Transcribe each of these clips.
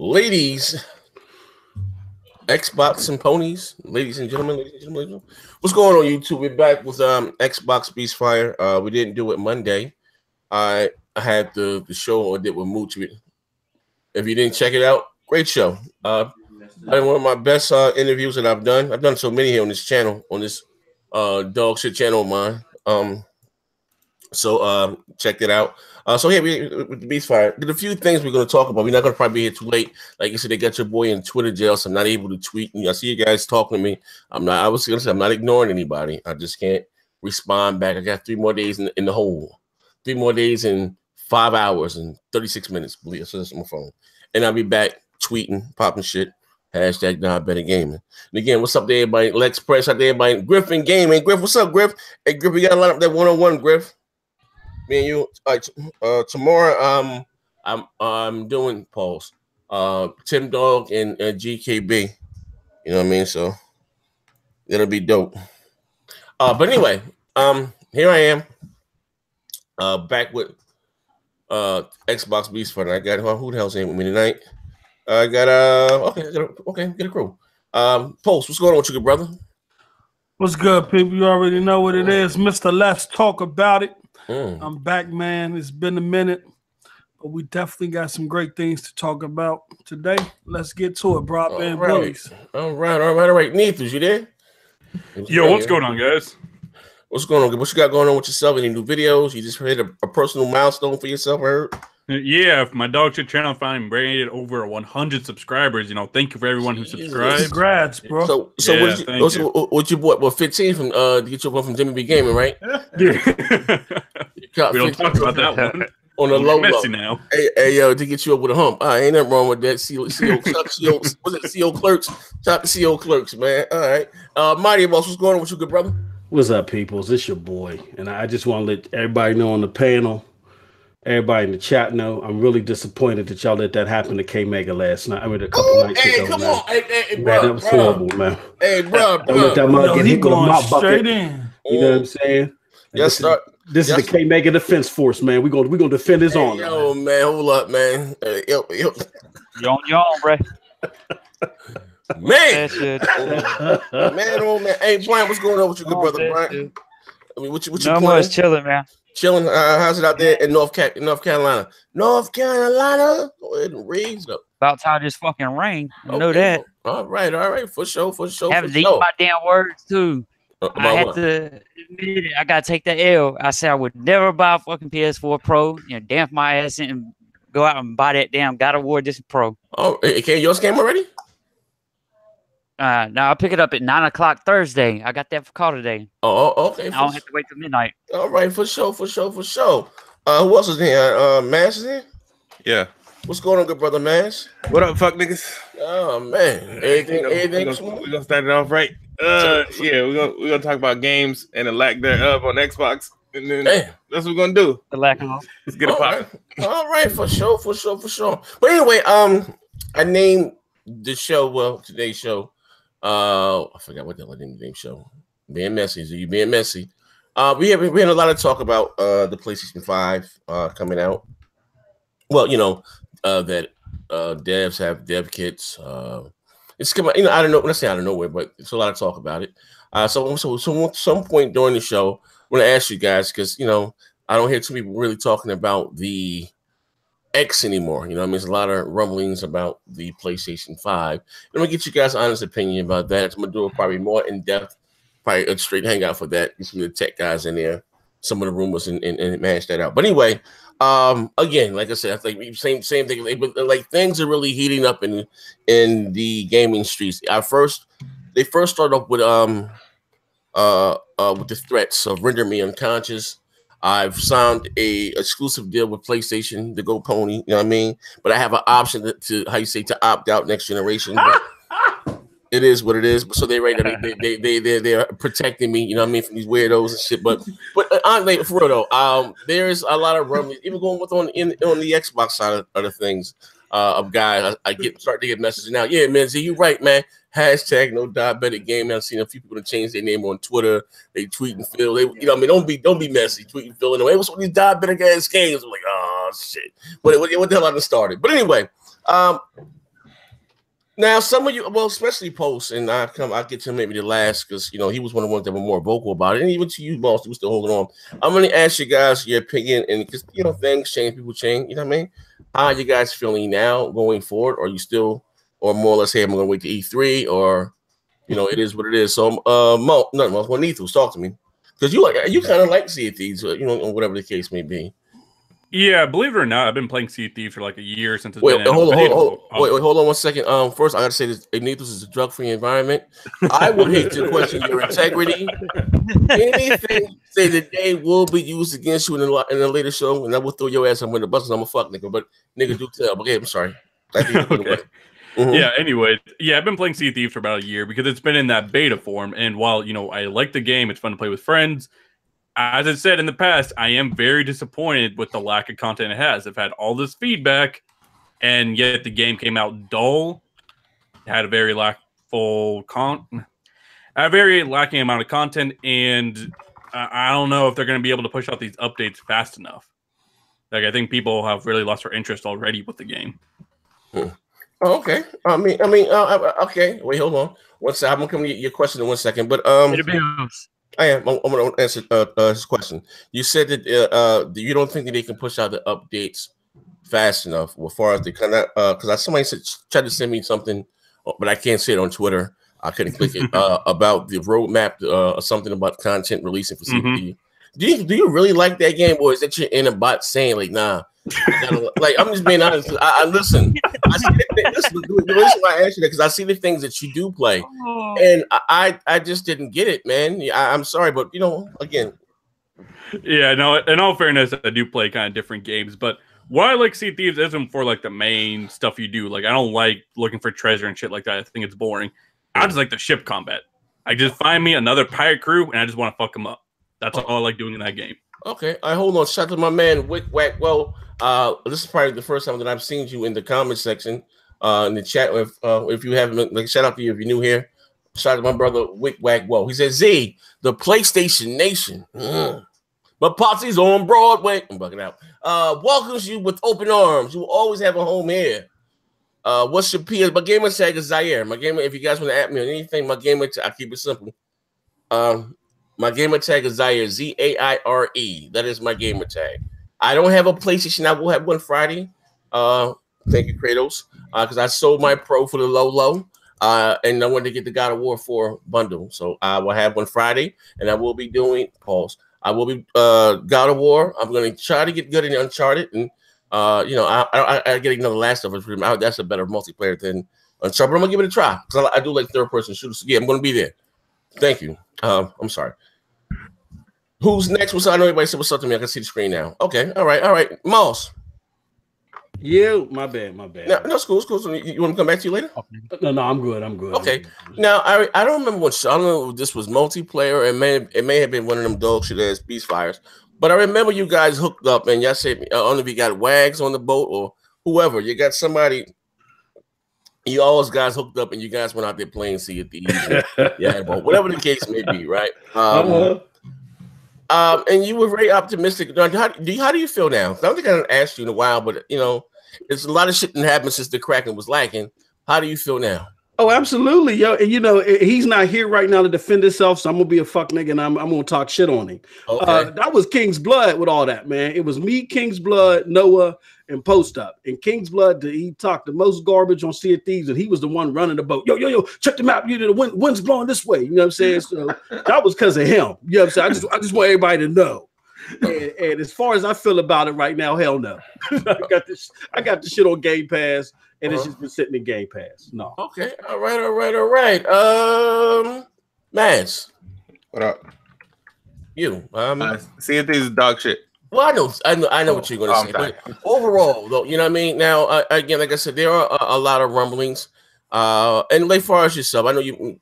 Ladies, Xbox and ponies, ladies and gentlemen, what's going on YouTube? We're back with Xbox BEASTFIRE. We didn't do it Monday. I had the show I did with Mooch. If you didn't check it out, great show. I had one of my best interviews that I've done. I've done so many here on this channel, on this dog shit channel of mine. So check it out. So yeah, with the BEASTFIRE, there's a few things we're going to talk about. We're not going to probably be here too late. Like I said, they got your boy in Twitter jail, so I'm not able to tweet. I see you guys talking to me. I was going to say I'm not ignoring anybody. I just can't respond back. I got 3 more days in the hole. 3 more days and 5 hours and 36 minutes. Believe so that's on my phone, and I'll be back tweeting, popping shit. Hashtag not better gaming. And again, what's up to everybody? Lex Press out there, everybody. Griffin Gaming. Griff, what's up, Griff? Hey, Griff, we got to line up that one-on-one, Griff. Me and you. Tomorrow, I'm doing polls. Tim Dog and GKB. You know what I mean? So it'll be dope. But anyway, here I am. Back with Xbox BEASTFIRE. I got who the hell's in with me tonight? I got get a crew. Post, what's going on with you, good brother? What's good, people? You already know what it is, Mr. Let's Talk About It. I'm back, man. It's been a minute, but we definitely got some great things to talk about today. Let's get to it, Broadband Bullies. All right. Neethers, you there? Yo, what's going on, guys? What's going on? What you got going on with yourself? Any new videos? You just hit a personal milestone for yourself, I heard? Yeah, my dog shit channel finally rated over 100 subscribers. You know, thank you for everyone who subscribed. Congrats, bro. So yeah, what you bought? Well, 15 from to get your one from Jimmy B Gaming, right? Yeah. We don't talk about that one. On the low messy now. Hey, yo, to get you up with a hump. Ain't nothing wrong with that. CO Clerks? Talk to CO Clerks, man. All right. Mighty Boss, what's going on with you, good brother? What's up, peoples? It's your boy. And I just want to let everybody know on the panel, everybody in the chat know, I'm really disappointed that y'all let that happen to K-Mega last night. I mean, a couple nights ago. Come on. Hey, man, that was horrible, man. Hey, bro. Don't let that mug get hit with a mop bucket. In. You know what I'm saying? Yes, sir. This is the K-Mega Defense Force, man. We're gonna defend his honor. Yo, man, hold up, man. Yo. You on your own, bro. Man. Man. Hey, Brian, what's going on with you, good brother, Brian? I mean, what you no more chilling, man. Chilling. How's it out there in North Carolina? North Carolina. It rains up. About time this fucking rain. I know that. All right. For sure. Haven't eaten my damn words too. I had to admit it. I gotta take the L. I said I would never buy a fucking PS4 Pro. You know, damn my ass and go out and buy that damn God of War Edition Pro. Oh, okay, yours came already? No, I'll pick it up at 9 o'clock Thursday. I got that for call today. Oh, okay. I don't have to wait till midnight. All right, for sure. Who else is here? Mash is here? Yeah. What's going on, good brother Mash? What up, fuck niggas? Oh man, everything. We're gonna start it off right. Yeah, we're gonna talk about games and the lack thereof on Xbox, and then that's what we're gonna do. The lack of. Let's get it poppin'. All right, for sure. But anyway, I named the show. Well, today's show. I forgot what the hell I named the name show. Being messy. So you being messy. We had a lot of talk about the PlayStation 5 coming out. Well, you know that devs have dev kits. It's coming, I don't know. Let's say out of nowhere, but it's a lot of talk about it. So at some point during the show, I'm going to ask you guys because I don't hear too many people really talking about the X anymore. You know, I mean, there's a lot of rumblings about the PlayStation 5. I'm going to get you guys' honest opinion about that. I'm going to do it probably more in depth, probably a straight hangout for that. Get some of the tech guys in there, some of the rumors, and manage that out. But anyway. Again, like I said, I think same thing. But like things are really heating up in the gaming streets. They first started off with the threats of render me unconscious. I've signed a exclusive deal with PlayStation to go pony. You know what I mean? But I have an option to opt out next generation. But it is what it is. So they're they're protecting me, you know what I mean, from these weirdos and shit. But honestly, for real though, there's a lot of rumblings, even going with on the Xbox side of the things, of guys. I start to get messages now. Yeah, man, Z, you right, man. Hashtag no diabetic game. I've seen a few people to change their name on Twitter. They tweet and Phil. They, you know, I mean, don't be messy. Tweet and Phil. Anyway, what's with these diabetic ass games? I'm like, oh shit. What the hell I done started? But anyway, Now, some of you, well, especially Post, and I get to maybe the last because he was one of the ones that were more vocal about it, and even to you, boss, who's still holding on. I'm going to ask you guys your opinion, and because things change, people change. You know what I mean? How are you guys feeling now going forward? Are you still, or more or less, hey, I'm going to wait to E3, or it is what it is. So, Mo, Nethus, talk to me because you kind of like Sea of Thieves, whatever the case may be. Yeah, believe it or not, I've been playing Sea of Thieves for like a year since it's Wait, been hold on 1 second. First, I got to say this: Ignatius is a drug-free environment. I would hate to question your integrity. Anything say that they will be used against you in a later show, and I will throw your ass under the bus. I'm a fuck nigga, but nigga do tell. Okay, I'm sorry. Okay. Yeah. Anyway, I've been playing Sea of Thieves for about a year because it's been in that beta form, and while I like the game, it's fun to play with friends. As I said in the past, I am very disappointed with the lack of content it has. I've had all this feedback, and yet the game came out dull. It had a very very lacking amount of content, and I don't know if they're going to be able to push out these updates fast enough. Like, I think people have really lost their interest already with the game. Okay. Okay. Wait, hold on. One second. I'm gonna come to your question in 1 second, but I am. I'm going to answer his question. You said that you don't think that they can push out the updates fast enough, as far as they kind of because somebody tried to send me something, but I can't say it on Twitter. I couldn't click it about the roadmap or something about content releasing for CPD. Do you really like that game, or is that your inner bot saying like, nah? Like, I'm just being honest. I listen. I see the reason why I asked you that because I see the things that you do play, and I just didn't get it, man. I'm sorry, but again. Yeah, no. In all fairness, I do play kind of different games, but what I like Sea of Thieves isn't for like the main stuff you do. Like, I don't like looking for treasure and shit like that. I think it's boring. I just like the ship combat. I just find me another pirate crew, and I just want to fuck them up. That's all I like doing in that game. Okay, hold on. Shout out to my man Wick Wack. Well, this is probably the first time that I've seen you in the comment section, in the chat. If you haven't, like, shout out to you if you're new here. Shout out to my brother Wick Wack. Well, he says, Z, the PlayStation Nation. But Popsy's on Broadway. I'm bugging out. Welcomes you with open arms. You will always have a home here. What's your PS? My gamer tag is Zaire. My gamer, if you guys want to add me on anything, my gamer tag, I keep it simple. My gamer tag is Zaire, Z-A-I-R-E. That is my gamer tag. I don't have a PlayStation. I will have one Friday. Thank you, Kratos. Because I sold my Pro for the low. And I wanted to get the God of War 4 bundle. So I will have one Friday, and I will be doing I will be God of War. I'm going to try to get good in Uncharted, and I get another Last of Us. That's a better multiplayer than Uncharted. But I'm gonna give it a try because I do like third-person shooters. So yeah, I'm gonna be there. Thank you. I'm sorry. Who's next? I know everybody said what's up to me. I can see the screen now. Okay. All right. Moss. Yeah, my bad. No, it's cool. So you want to come back to you later? No, I'm good. Okay. Now I don't remember I don't know if this was multiplayer. It may have been one of them dog shit ass Beastfires. But I remember you guys hooked up, and y'all said, I don't know if you got Wags on the boat or whoever. You got somebody. You always guys hooked up, and you guys went out there playing Sea of Thieves. But whatever the case may be, right? And you were very optimistic. How do you feel now? I don't think I asked you in a while, but there's a lot of shit that happened since the Kraken was lacking. How do you feel now? Oh, absolutely, yo. And he's not here right now to defend himself, so I'm gonna be a fuck nigga and I'm gonna talk shit on him. Okay. That was King's Blood with all that, man. It was me, King's Blood, Noah, and Post Up. And King's Blood, he talked the most garbage on Sea of Thieves, and he was the one running the boat. Yo, check the map. The wind's blowing this way. You know what I'm saying? So that was because of him. You know what I'm saying? I just want everybody to know. And as far as I feel about it right now, hell no. I got this shit on Game Pass. And it's just been sitting in Game Pass. No. Okay. All right. Mans. What up? You. Sea of Thieves is dog shit. Well, I know what you're going to say. But overall, though, you know what I mean? Now, again, like I said, there are a lot of rumblings. And like far as yourself, I know you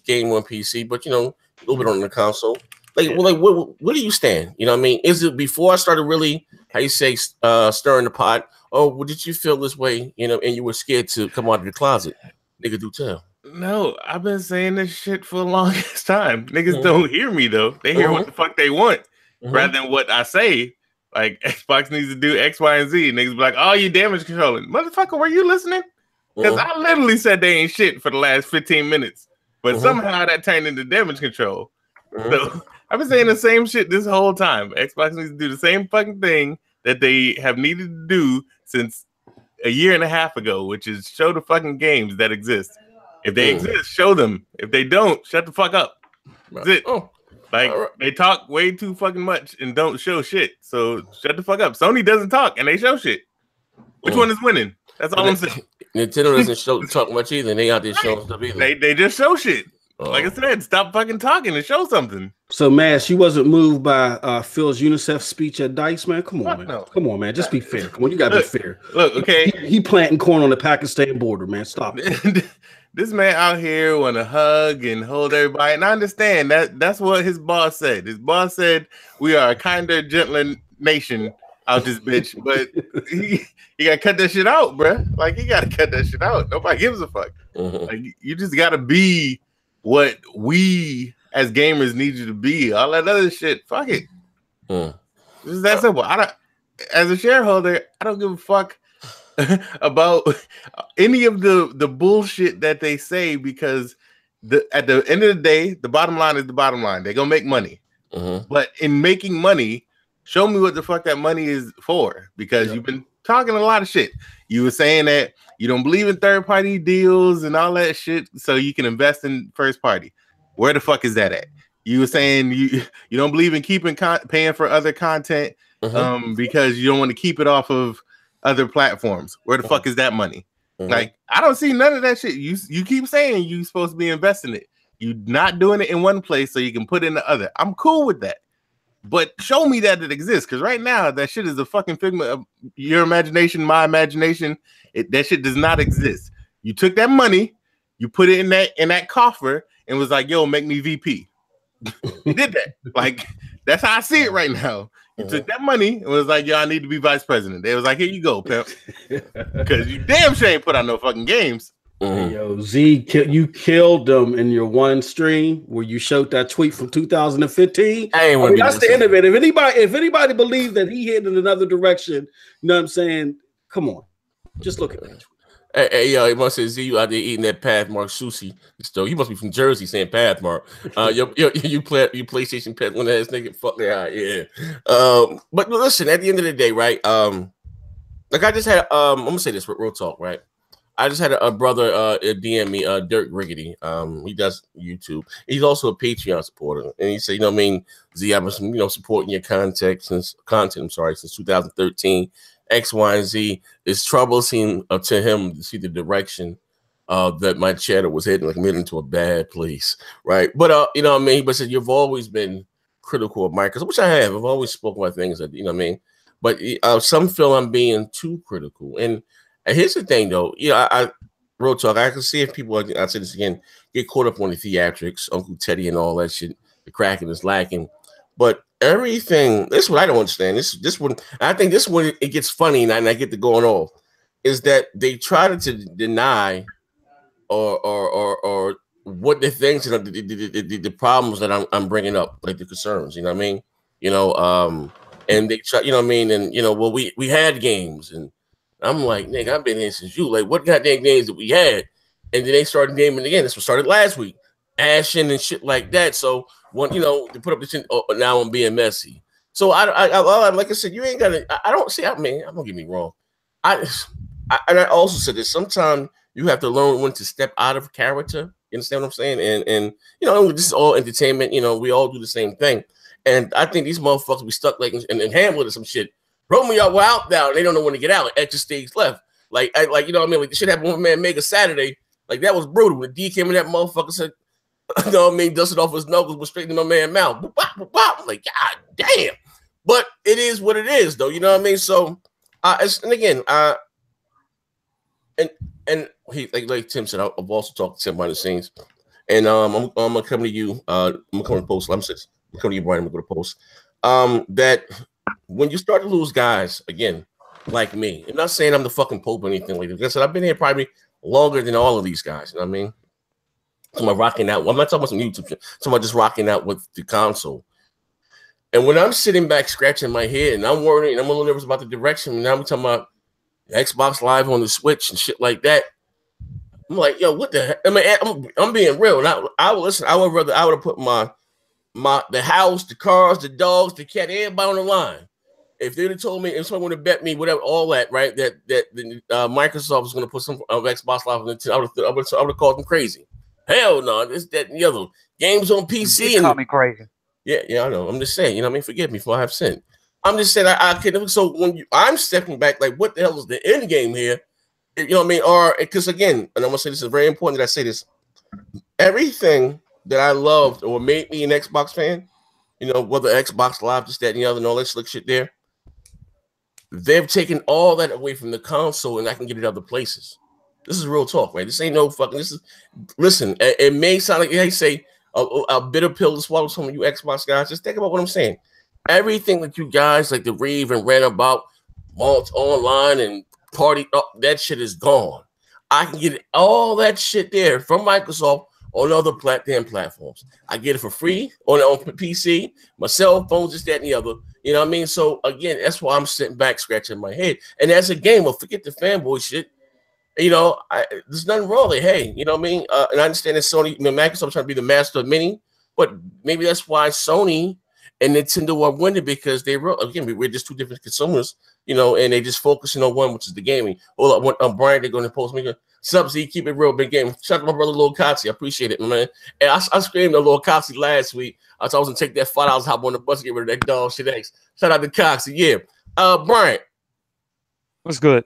game on PC, but, a little bit on the console. Where do you stand? You know what I mean? Is it before I started really, stirring the pot? Or did you feel this way, and you were scared to come out of the closet? Nigga, do tell. No, I've been saying this shit for the longest time. Niggas don't hear me, though. They hear what the fuck they want rather than what I say. Like, Xbox needs to do X, Y, and Z. Niggas be like, oh, you damage controlling. Motherfucker, were you listening? Because I literally said they ain't shit for the last 15 minutes. But somehow that turned into damage control. So I've been saying the same shit this whole time. Xbox needs to do the same fucking thing that they have needed to do since a year and a half ago, which is show the fucking games that exist. If they exist, show them. If they don't, shut the fuck up. That's it. They talk way too fucking much and don't show shit. So shut the fuck up. Sony doesn't talk and they show shit. Which one is winning? That's all I'm saying. Nintendo doesn't talk much either. They out there showing stuff either. They just show shit. Like I said, stop fucking talking and show something. So, Mash, you wasn't moved by Phil's UNICEF speech at DICE, man? Come on, man. No. Come on, man. Just be fair. Come on, you gotta be fair. Look, okay. He planting corn on the Pakistan border, man. Stop it. This man out here want to hug and hold everybody, and I understand that's what his boss said. His boss said we are a kinder, gentler nation out this bitch, but he gotta cut that shit out, bro. Like he gotta cut that shit out. Nobody gives a fuck. Like you just gotta be what we as gamers need you to be. All that other shit, fuck it. It's that simple. As a shareholder, I don't give a fuck about any of the bullshit that they say, because at the end of the day, the bottom line is the bottom line. They're gonna make money. But in making money, show me what the fuck that money is for, because you've been talking a lot of shit. You were saying that you don't believe in third-party deals and all that shit, so you can invest in first party. Where the fuck is that at? You were saying you don't believe in keeping paying for other content because you don't want to keep it off of other platforms. Where the fuck is that money? Like, I don't see none of that shit. You keep saying you're supposed to be investing it. You're not doing it in one place so you can put it in the other. I'm cool with that. But show me that it exists, because right now that shit is a fucking figment of your imagination, my imagination. That shit does not exist. You took that money, you put it in that coffer, and was like, "Yo, make me VP." You did that. Like, that's how I see it right now. You took that money and was like, "Yo, I need to be vice president." They was like, "Here you go, pimp," because you damn sure ain't put out no fucking games. Yo, Z, you killed them in your one stream where you showed that tweet from 2015. That's the end of it. If anybody believes that he hit in another direction, you know what I'm saying? Come on, just look at that. Hey, yo, it must say Z, you out there eating that Pathmark sushi. So you must be from Jersey saying Pathmark. You PlayStation peddling ass nigga. Fuck that, yeah. But listen, at the end of the day, right? Like I just had, I'm gonna say this real talk, right? I just had a brother DM me, Dirk Riggedy. He does YouTube. He's also a Patreon supporter, and he said, "You know what I mean, Z, I've been supporting your content since 2013. X, Y, and Z. It's troublesome to him to see the direction that my channel was heading, like made into a bad place, right? But you know what I mean. But said you've always been critical of Microsoft, which I have. I've always spoken about things that you know what I mean. But some feel I'm being too critical. And here's the thing, though. You know, I real talk. I can see if people, I say this again, get caught up on the theatrics, Uncle Teddy, and all that shit. The cracking is lacking, but everything. This is what I don't understand. This one. I think this one it gets funny, and I get to going off. Is that they try to deny or what the things, you know, the problems that I'm bringing up, like the concerns. You know what I mean? You know, and they try. You know what I mean? And you know, well, we had games and. I'm like, nigga, I've been here since you. Like, what goddamn games that we had? And then they started naming again. This was started last week. Ashen and shit like that. So, when, you know, they put up this shit, now I'm being messy. So, I like I said, you ain't got to, I don't see, I mean, don't get me wrong. And I also said that sometimes you have to learn when to step out of character. You understand what I'm saying? And you know, this is all entertainment. You know, we all do the same thing. And I think these motherfuckers be stuck like in Hamlet or some shit. Romeo out now, and they don't know when to get out. Extra stage left. Like you know what I mean? Like the shit happened with man Mega Saturday. Like that was brutal. When the D came in, that motherfucker said, you know what I mean, dusted off his knuckles, went straight to my man's mouth. Boop, bop, boop, bop. I'm like, God damn. But it is what it is, though. You know what I mean? So, and again, and he like Tim said, I've also talked to Tim behind the scenes, and I'm gonna come to you. I'm gonna come to post. I'm gonna come to you, Brian. I'm gonna go to post. That. When you start to lose guys, again, like me, I'm not saying I'm the fucking Pope or anything like that. Like I said, I've been here probably longer than all of these guys. You know what I mean? So I'm rocking out. Well, I'm not talking about some YouTube shit. So I'm just rocking out with the console. And when I'm sitting back scratching my head and I'm worrying and I'm a little nervous about the direction, and now we're talking about Xbox Live on the Switch and shit like that. I'm like, yo, what the heck? I mean, I'm being real. And I would listen. I would have put the house, the cars, the dogs, the cat, everybody on the line. If they'd have told me, if someone would have bet me, whatever, all that, right, that Microsoft was going to put some Xbox Live on the, I would have called them crazy. Hell no, this, that, and the other. Games on PC. Call me crazy. Yeah, I know. I'm just saying, you know what I mean? Forgive me for I have sinned. I'm just saying, I can't. So when I'm stepping back, like, what the hell is the end game here? You know what I mean? Or, because again, and I'm going to say this is very important that I say this, everything that I loved or made me an Xbox fan, you know, whether Xbox Live, this, that, and the other, and all that slick shit there, they've taken all that away from the console, and I can get it other places. This is real talk, right? This ain't no fucking. This is. Listen, it may sound like they say a bitter pill to swallow. Some of you Xbox guys, just think about what I'm saying. Everything that you guys like to rave and rant about, online and party, that shit is gone. I can get all that shit there from Microsoft on other damn platforms. I get it for free on PC, my cell phones, this, that, and the other. You know what I mean? So again, that's why I'm sitting back scratching my head. And as a gamer, forget the fanboy shit. You know, there's nothing wrong with it. Hey, you know what I mean? And I understand that Sony, Microsoft trying to be the master of many, but maybe that's why Sony and Nintendo are winning, because we're just two different consumers, you know, and they just focusing on one, which is the gaming. Hold up, Brian, they're going to post me. Sub-Z, keep it real, big game. Shout out to my brother Lil Kotzi. I appreciate it, man. And I screamed at Lil Kotzi last week. I was going to take that $5, hop on the bus, get rid of that dog shit X. Shout out to Kotzi, yeah. Brian. What's good?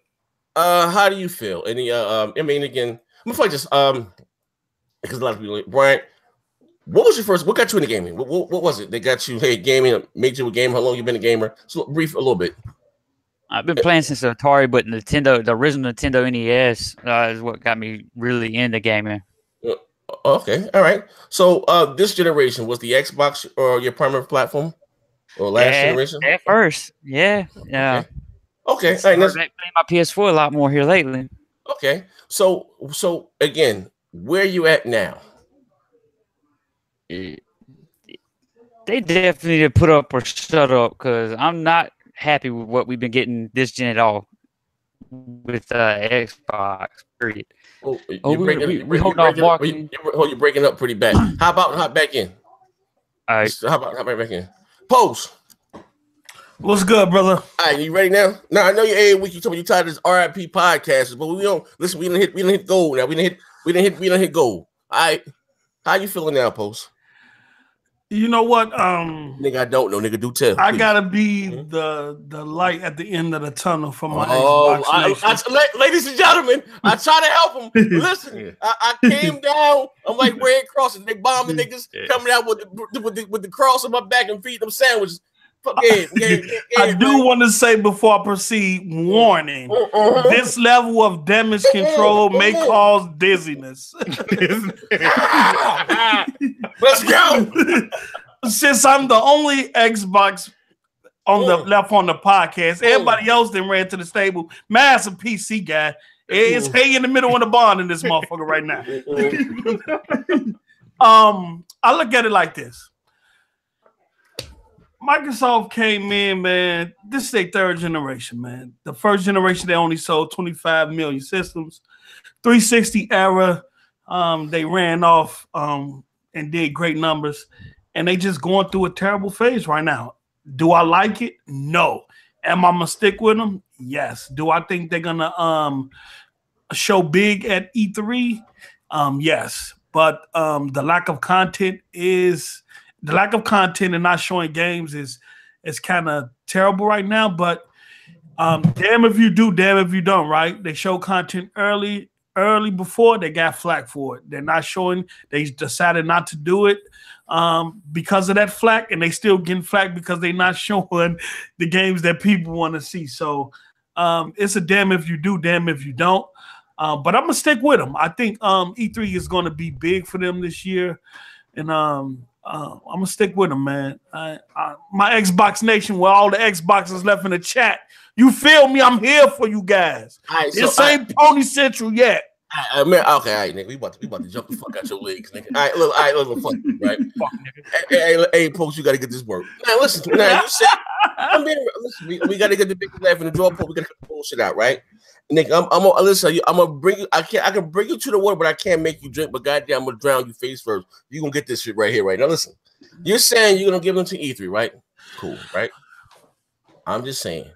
How do you feel? Any I mean, again, I'm gonna just because a lot of people, Brian, what got you into gaming? What was it that got you, hey, gaming, made you a gamer? How long you been a gamer? So brief a little bit. I've been playing since Atari, but the original Nintendo NES is what got me really into gaming. Okay, all right. So this generation, was the Xbox or your primary platform, or last generation? At first, yeah. Okay. All right, playing my PS4 a lot more here lately. Okay. So again, where you at now? They definitely need to put up or shut up, because I'm not happy with what we've been getting this gen at all with Xbox. Period. We hold off marketing. You're breaking up pretty bad. How about hop back in? All right. How about hop back in? Post. What's good, brother? All right, you ready now? Now I know you every week you told me you tired of this RIP podcast, but we don't listen. We didn't hit gold now. We didn't hit gold. All right, how you feeling now, Post? You know what? Nigga, I don't know. Nigga, do tell. I gotta be the light at the end of the tunnel for my Xbox. Ladies and gentlemen, I try to help them. Listen, I came down. I'm like Red Cross, and they bomb the niggas coming out with the cross on my back and feed them sandwiches. I do want to say before I proceed, warning: this level of damage control may cause dizziness. Let's go. Since I'm the only Xbox left on the podcast, everybody else then ran to the stable. Massive PC guy. It's hey in the middle of the bond in this motherfucker right now. I look at it like this. Microsoft came in, man. This is their third generation, man. The first generation, they only sold 25 million systems. 360 era, they ran off and did great numbers. And they just going through a terrible phase right now. Do I like it? No. Am I gonna stick with them? Yes. Do I think they're gonna show big at E3? Yes. But the lack of content and not showing games is kind of terrible right now. But damn if you do, damn if you don't, right? They show content early before, they got flack for it. They're not showing, they decided not to do it because of that flack, and they still getting flack because they're not showing the games that people want to see. So it's a damn if you do, damn if you don't. But I'm gonna stick with them. I think E3 is gonna be big for them this year, and I'm gonna stick with them, man. My Xbox Nation, with all the Xboxes left in the chat, you feel me? I'm here for you guys. Right, this ain't Pony Central yet. Man, okay, all right, nigga. We about to jump the fuck out your legs, nigga. All right, look, fuck you, right? Hey, Post, you gotta get this work. Now, listen. Now, you said, listen, we gotta get the big laugh in the draw. We gotta cut the bullshit out, right? Nick, I'm gonna listen. I'm gonna bring you. I can bring you to the water, but I can't make you drink. But goddamn, I'm gonna drown you face first. You gonna get this shit right here, right now. Listen, you're saying you're gonna give them to E3, right? Cool, right? I'm just saying,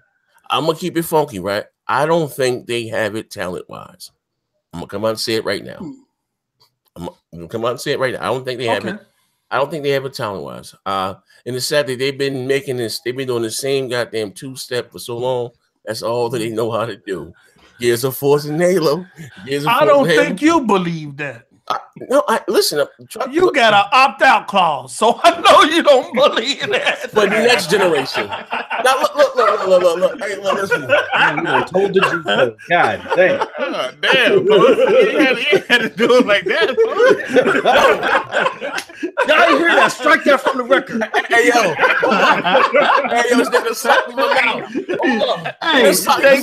I'm gonna keep it funky, right? I don't think they have it talent wise. I'm gonna come out and say it right now. I'm gonna come out and say it right now. I don't think they have it. I don't think they have it talent wise. And it's sad that they've been making this. They've been doing the same goddamn two-step for so long. That's all that they know how to do. Gears of Force and Halo. I don't think you believe that. No, listen. You got an opt-out clause, so I know you don't believe that. For the next generation. Now look. Hey, look, listen. You told the G. God damn. Oh, damn, you had to do it like that. Y'all hear that? Strike that from the record. Hey yo, this nigga slapped me in the mouth. Hey,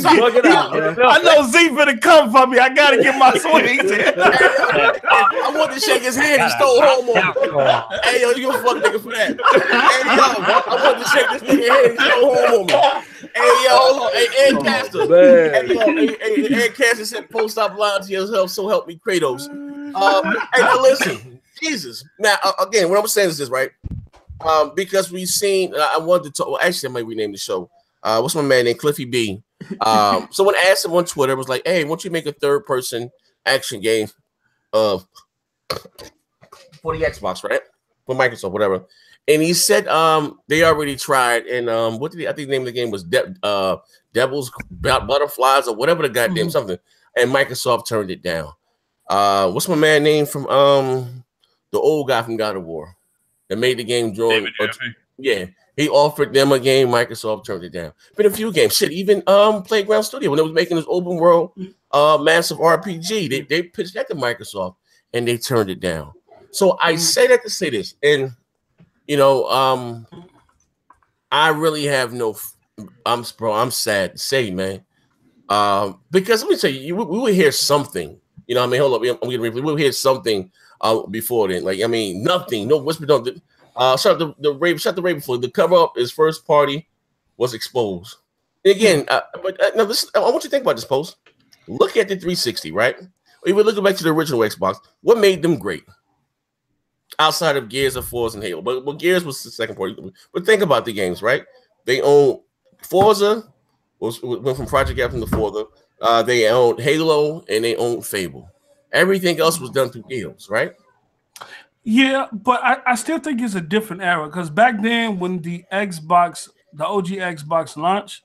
plug it out, man. I know Z finna come for me. I gotta get my swings in. I want to shake his hand. He stole home on me. Hey yo, you a fuck nigga for that. Hey yo, I want to shake this nigga hand. He stole home on me. Hey yo, hold on. Hey Ed Caster. Hey Ed Caster said post op line to yourself. So help me, Kratos. Hey, now listen, Jesus. Now again, what I'm saying is this, right? Because we've seen. I wanted to talk. Well, actually, I might rename the show. What's my man named Cliffy B? Someone asked him on Twitter, was like, "Hey, why don't you make a third-person action game for the Xbox, right? For Microsoft, whatever." And he said they already tried, and what did I think the name of the game was Devil's Butterflies or whatever the goddamn something, and Microsoft turned it down. What's my man name from the old guy from God of War that made the game drawing? Yeah, he offered them a game, Microsoft turned it down. Been a few games, shit, even Playground Studio when they was making this open world massive RPG, they pitched that to Microsoft and they turned it down. So I say that to say this, and you know, I really have no. I'm sad to say, man, because let me tell you, we would hear something. You know, what I mean, hold up, we will hear something before then. Like, I mean, nothing, no whisper. Don't. Shut the Raven for the cover up. His first party was exposed. And again, but now listen, I want you to think about this post. Look at the 360, right? Even looking back to the original Xbox, what made them great? Outside of Gears of Forza and Halo, but Gears was the second party. But think about the games, right? They own Forza, went from Project F to Forza. They owned Halo and they owned Fable. Everything else was done through deals, right? Yeah, but I still think it's a different era because back then when the Xbox, the OG Xbox launched,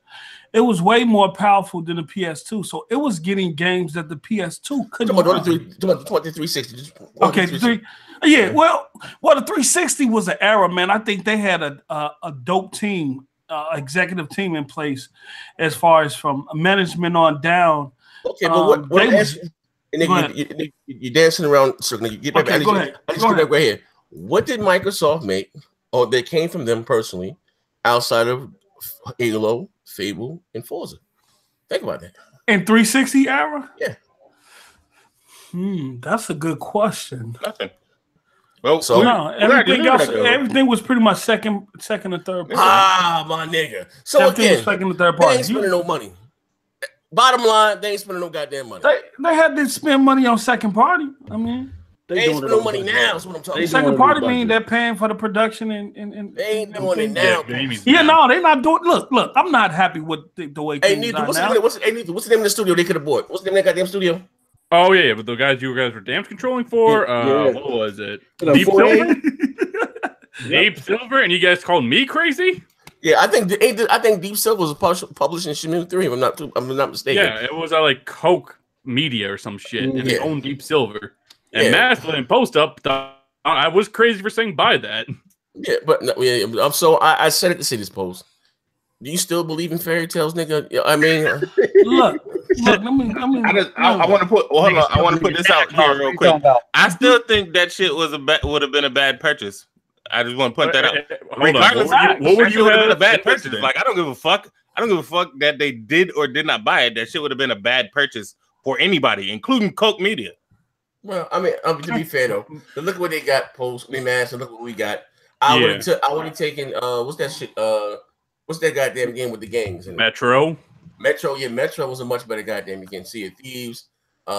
it was way more powerful than the PS2. So it was getting games that the PS2 couldn't. Talk about the 360. Okay, yeah. Well, the 360 was an era, man. I think they had a dope team, executive team in place, as far as from management on down. Okay, but what and then you're dancing around. So you get back. Okay, go ahead. I just get back right here. What did Microsoft make, or that came from them personally, outside of Halo, Fable, and Forza? Think about that. In 360 era? Yeah. That's a good question. Nothing. Well, so no, everything else, everything was pretty much second or third party. Ah, my nigga. So everything again, was second or third party. They ain't spending no money. Bottom line, they ain't spending no goddamn money. They had to spend money on second party. I mean, they ain't spending no money now. That's what I'm talking about. Second party mean they're paying for the production and they ain't doing it now. Yeah, no, they're not doing. Look, I'm not happy with the way things are now. What's the name of the studio they could have bought? What's the name of that goddamn studio? Oh yeah, but the guys you guys were damage controlling for, what was it? Deep Silver. Deep Silver, and you guys called me crazy. Yeah, I think Deep Silver was publishing Shenmue 3. If I'm not mistaken. Yeah, it was like Coke Media or some shit, and they own Deep Silver. And Maslin and Post Up, I was crazy for saying buy that. Yeah, but no, so I said it to see this post. Do you still believe in fairy tales, nigga? I mean, look. I want to put. Well, hold on. I want to put this out here real quick. I still think that shit would have been a bad purchase. I just want to put that out. Regardless, what would you have been a bad purchase? Like, I don't give a fuck. I don't give a fuck that they did or did not buy it. That shit would have been a bad purchase for anybody, including Coke Media. Well, I mean, to be fair though, look what they got post. I mean, man, so look what we got. I would have taken what's that shit? What's that goddamn game with the gangs? Metro. Metro, Metro was a much better goddamn game. Sea of Thieves.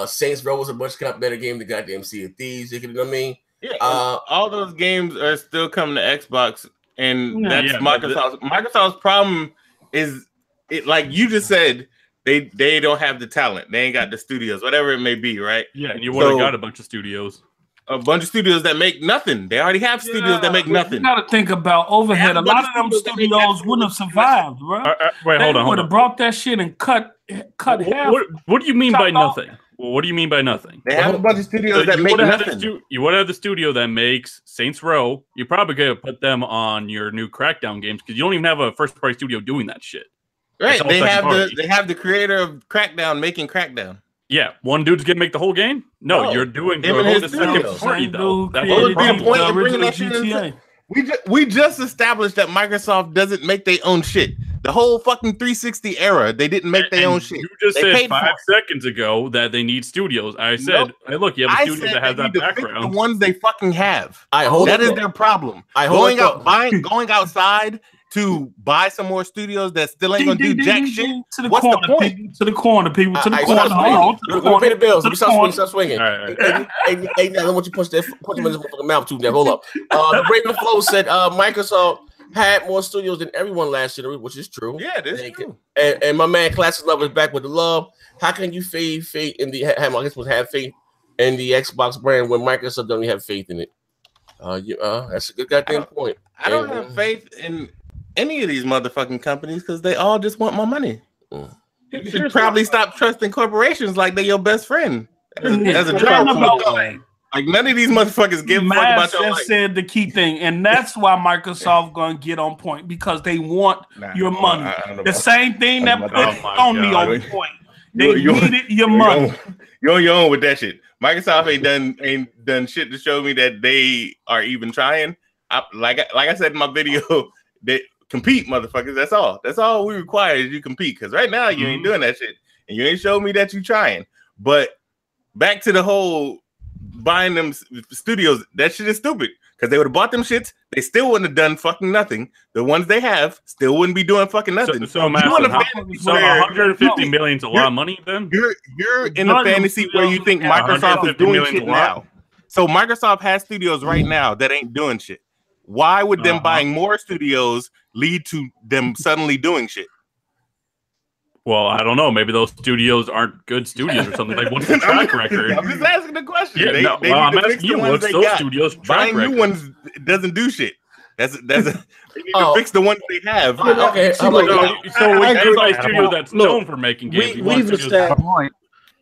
Saints Row was a much better game than goddamn Sea of Thieves. You know what I mean? Yeah, all those games are still coming to Xbox, and that's Microsoft's. Microsoft's problem is it, like you just said, they don't have the talent. They ain't got the studios, whatever it may be, right? Yeah, and you would have got a bunch of studios. A bunch of studios that make nothing. They already have studios that make nothing. You got to think about overhead. A lot of them studios wouldn't have survived, bro. Wait, hold on. Would have brought that shit and cut half. What do you mean by nothing? Well, what do you mean by nothing? They have a bunch of studios that make nothing. You would have the studio that makes Saints Row. You probably could have put them on your new Crackdown games because you don't even have a first-party studio doing that shit. Right? They have the creator of Crackdown making Crackdown. Yeah, one dude's gonna make the whole game. No, you're doing the second party though. That's what would be the point of bringing that shit into. We just established that Microsoft doesn't make their own shit. The whole fucking 360 era, they didn't make their own shit. You just said 5 seconds ago that they need studios. I said, hey, look, you have a studio that has that background. The ones they fucking have. That is their problem. Going outside to buy some more studios that still ain't gonna do jack shit. What's the point? To the corner, people. To the corner. Hold on. Pay the bills. Stop swinging. Hey, now I want you to punch them in the motherfucking mouth too. Now hold up. The Raven Flow said Microsoft had more studios than everyone last year, which is true. Yeah, that's true. And my man Classic Love is back with the love. How can you have faith in the Xbox brand when Microsoft don't even have faith in it? That's a good goddamn point. I don't have faith in any of these motherfucking companies because they all just want my money. You should probably stop trusting corporations like they're your best friend. As a job. Like none of these motherfuckers give a fuck about your life. Said the key thing, and that's why Microsoft gonna get on point because they want your money. The same thing that put Sony on point. They needed your money. You're on your own with that shit. Microsoft ain't done shit to show me that they are even trying. Like I said in my video, that compete, motherfuckers. That's all. That's all we require is you compete. Because right now you ain't doing that shit, and you ain't showed me that you trying. But back to the whole buying them studios, that shit is stupid. Because they would have bought them shits, they still wouldn't have done fucking nothing. The ones they have still wouldn't be doing fucking nothing. So 150 million is a lot of money. Then you're in a fantasy where you think Microsoft is doing shit now. So Microsoft has studios right now that ain't doing shit. Why would them buying more studios lead to them suddenly doing shit? Well, I don't know. Maybe those studios aren't good studios or something. Like, what's the track record? I'm just asking the question. Yeah, I'm asking you, what's those studios' track record? Buying new ones doesn't do shit. That's they need to fix the ones they have. Okay, so everybody studio that's known for making games.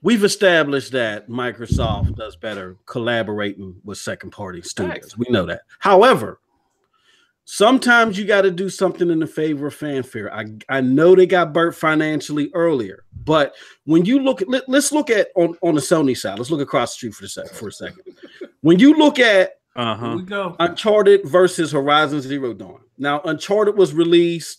We've established that Microsoft does better collaborating with second-party studios. We know that. However, sometimes you got to do something in the favor of fanfare. I know they got burnt financially earlier, but when you look at, let's look at on the Sony side. Let's look across the street for a second. When you look at Uncharted versus Horizon Zero Dawn. Now, Uncharted was released,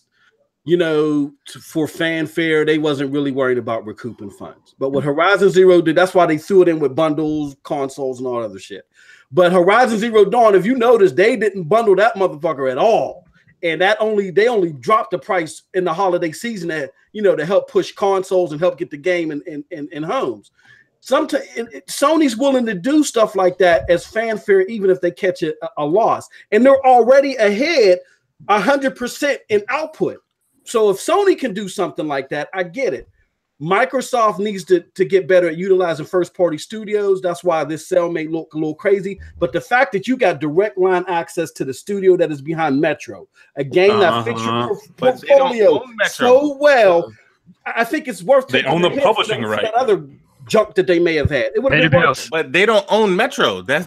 for fanfare. They wasn't really worried about recouping funds. But what Horizon Zero did, that's why they threw it in with bundles, consoles, and all other shit. But Horizon Zero Dawn, if you notice, they didn't bundle that motherfucker at all. And they only dropped the price in the holiday season to help push consoles and help get the game in homes. Sometimes Sony's willing to do stuff like that as fanfare, even if they catch a loss. And they're already ahead 100% in output. So if Sony can do something like that, I get it. Microsoft needs to get better at utilizing first-party studios. That's why this sale may look a little crazy. But the fact that you got direct line access to the studio that is behind Metro, a game that fits your portfolio so well, I think it's worth taking. They own the publishing right. That other junk that they may have had. It would have been worth. But they don't own Metro. They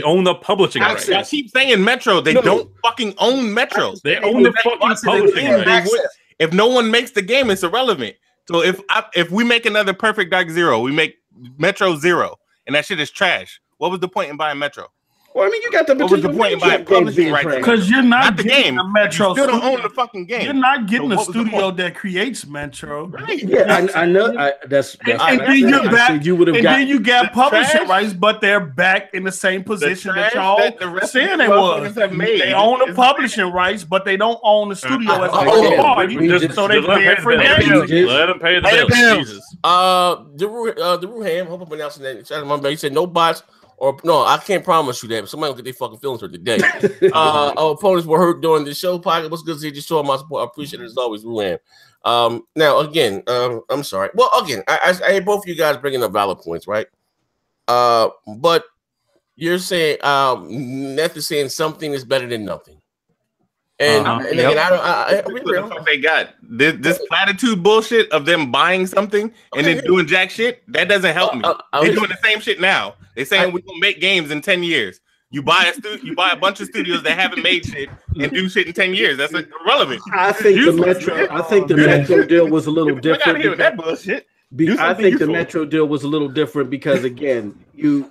own the publishing right. I keep saying Metro. They don't fucking own Metro. They own the fucking publishing right. If no one makes the game, it's irrelevant. So if we make another Perfect Dark Zero, we make Metro Zero, and that shit is trash. What was the point in buying Metro? Well, I mean, you got the What was the point by publishing rights? Because you're not the getting game. a Metro. You still don't own the fucking game. You're not getting So a what was the studio point? that creates Metro. Right. Yeah, I know. That's And then you're back. You would have And got. then you got the publishing trash- rights, but they're back in the same position that trash y'all that the rest saying of they the was. motherfuckers have made They own the is- publishing rights, but they don't own the studio as a I- whole I- party. just- So they Just let pay them for pay the games. bills. Let them pay the Pay the bills. bills. Jesus. The Ruham, hope I'm pronouncing that. Shout out to my man. He said no bots or no, I can't promise you that. But somebody will get their fucking feelings hurt today. Our opponents were hurt during the show. Pocket, what's good to see you? Just showing my support. I appreciate it as always, Ruham. Now again, I'm sorry. Well, again, I hate both of you guys bringing up valid points, right? But you're saying Neth is saying something is better than nothing. And, and again, I be real. They got this platitude bullshit of them buying something and then doing jack shit. That doesn't help me. They're doing the same shit now. They're saying we're gonna make games in 10 years. You buy a bunch of studios that haven't made shit and do shit in 10 years. That's irrelevant. I think the Metro deal was a little We're not different. here with that bullshit. I think the Metro deal was a little different because again, you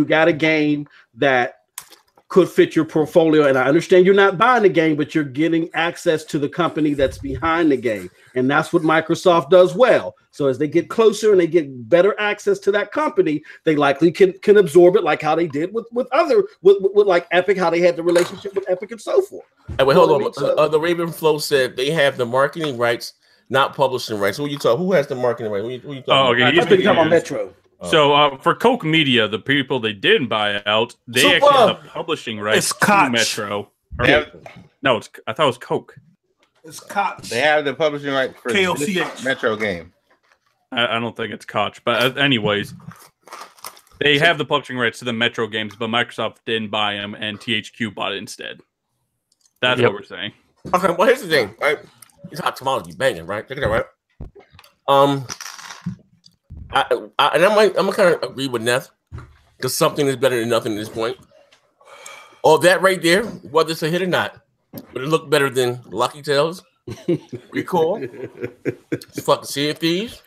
got a game that could fit your portfolio, and I understand you're not buying the game, but you're getting access to the company that's behind the game, and that's what Microsoft does well. So as they get closer and they get better access to that company, they likely can absorb it, like how they did with like Epic, how they had the relationship with Epic and so forth. Hey, wait, hold on. The Raven Flow said they have the marketing rights, not publishing rights. Who you talking? Who has the marketing rights? Who you talking I think you're talking about Metro. So for Coke Media, the people they didn't buy out, they actually have the publishing rights to Metro. No, I thought it was Coke. It's Koch. They have the publishing rights for KOCH. Metro game. I don't think it's Koch, but anyways, they have the publishing rights to the Metro games, but Microsoft didn't buy them, and THQ bought it instead. That's what we're saying. Okay, well here's the thing, right? It's hot technology banging, right? Check it out, right? I'm gonna kind of agree with Neth because something is better than nothing at this point. All that right there, whether it's a hit or not, but it looked better than Lucky Tales, Recall, fucking Sea of Thieves,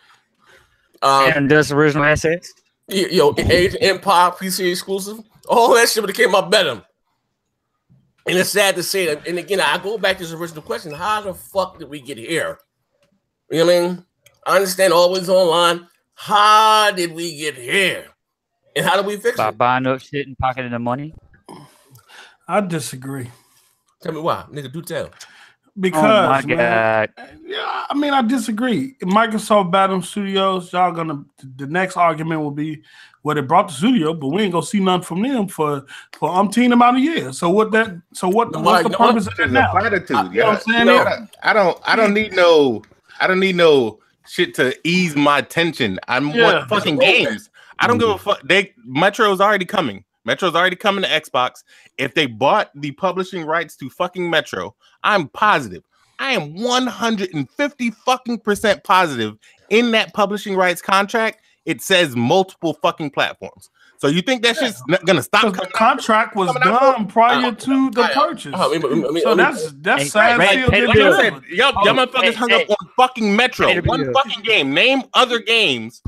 and just original assets. Age Empire PC exclusive. All that shit would have came out better. And it's sad to say that. And again, I go back to this original question: how the fuck did we get here? You know what I mean? I understand always online. How did we get here? And how do we fix By it? buying up shit and pocketing the money. I disagree. Tell me why, nigga. Do tell. Because oh my man, God. yeah, I mean, I disagree. If Microsoft bought them studios, y'all gonna. The next argument will be, well, they brought the studio, but we ain't gonna see nothing from them for umpteen amount of years. So what that? So what? What's the purpose of that now? Platitude. You know what I'm saying? I don't need no shit to ease my tension. I want fucking games. I don't give a fuck. Metro's already coming. Metro's already coming to Xbox. If they bought the publishing rights to fucking Metro, I'm positive. I am 150 fucking % positive in that publishing rights contract. It says multiple fucking platforms. So you think that shit's not gonna stop? The contract was done prior to the purchase. So that's sad. Y'all motherfuckers hung up on fucking Metro. One fucking game. Name other games.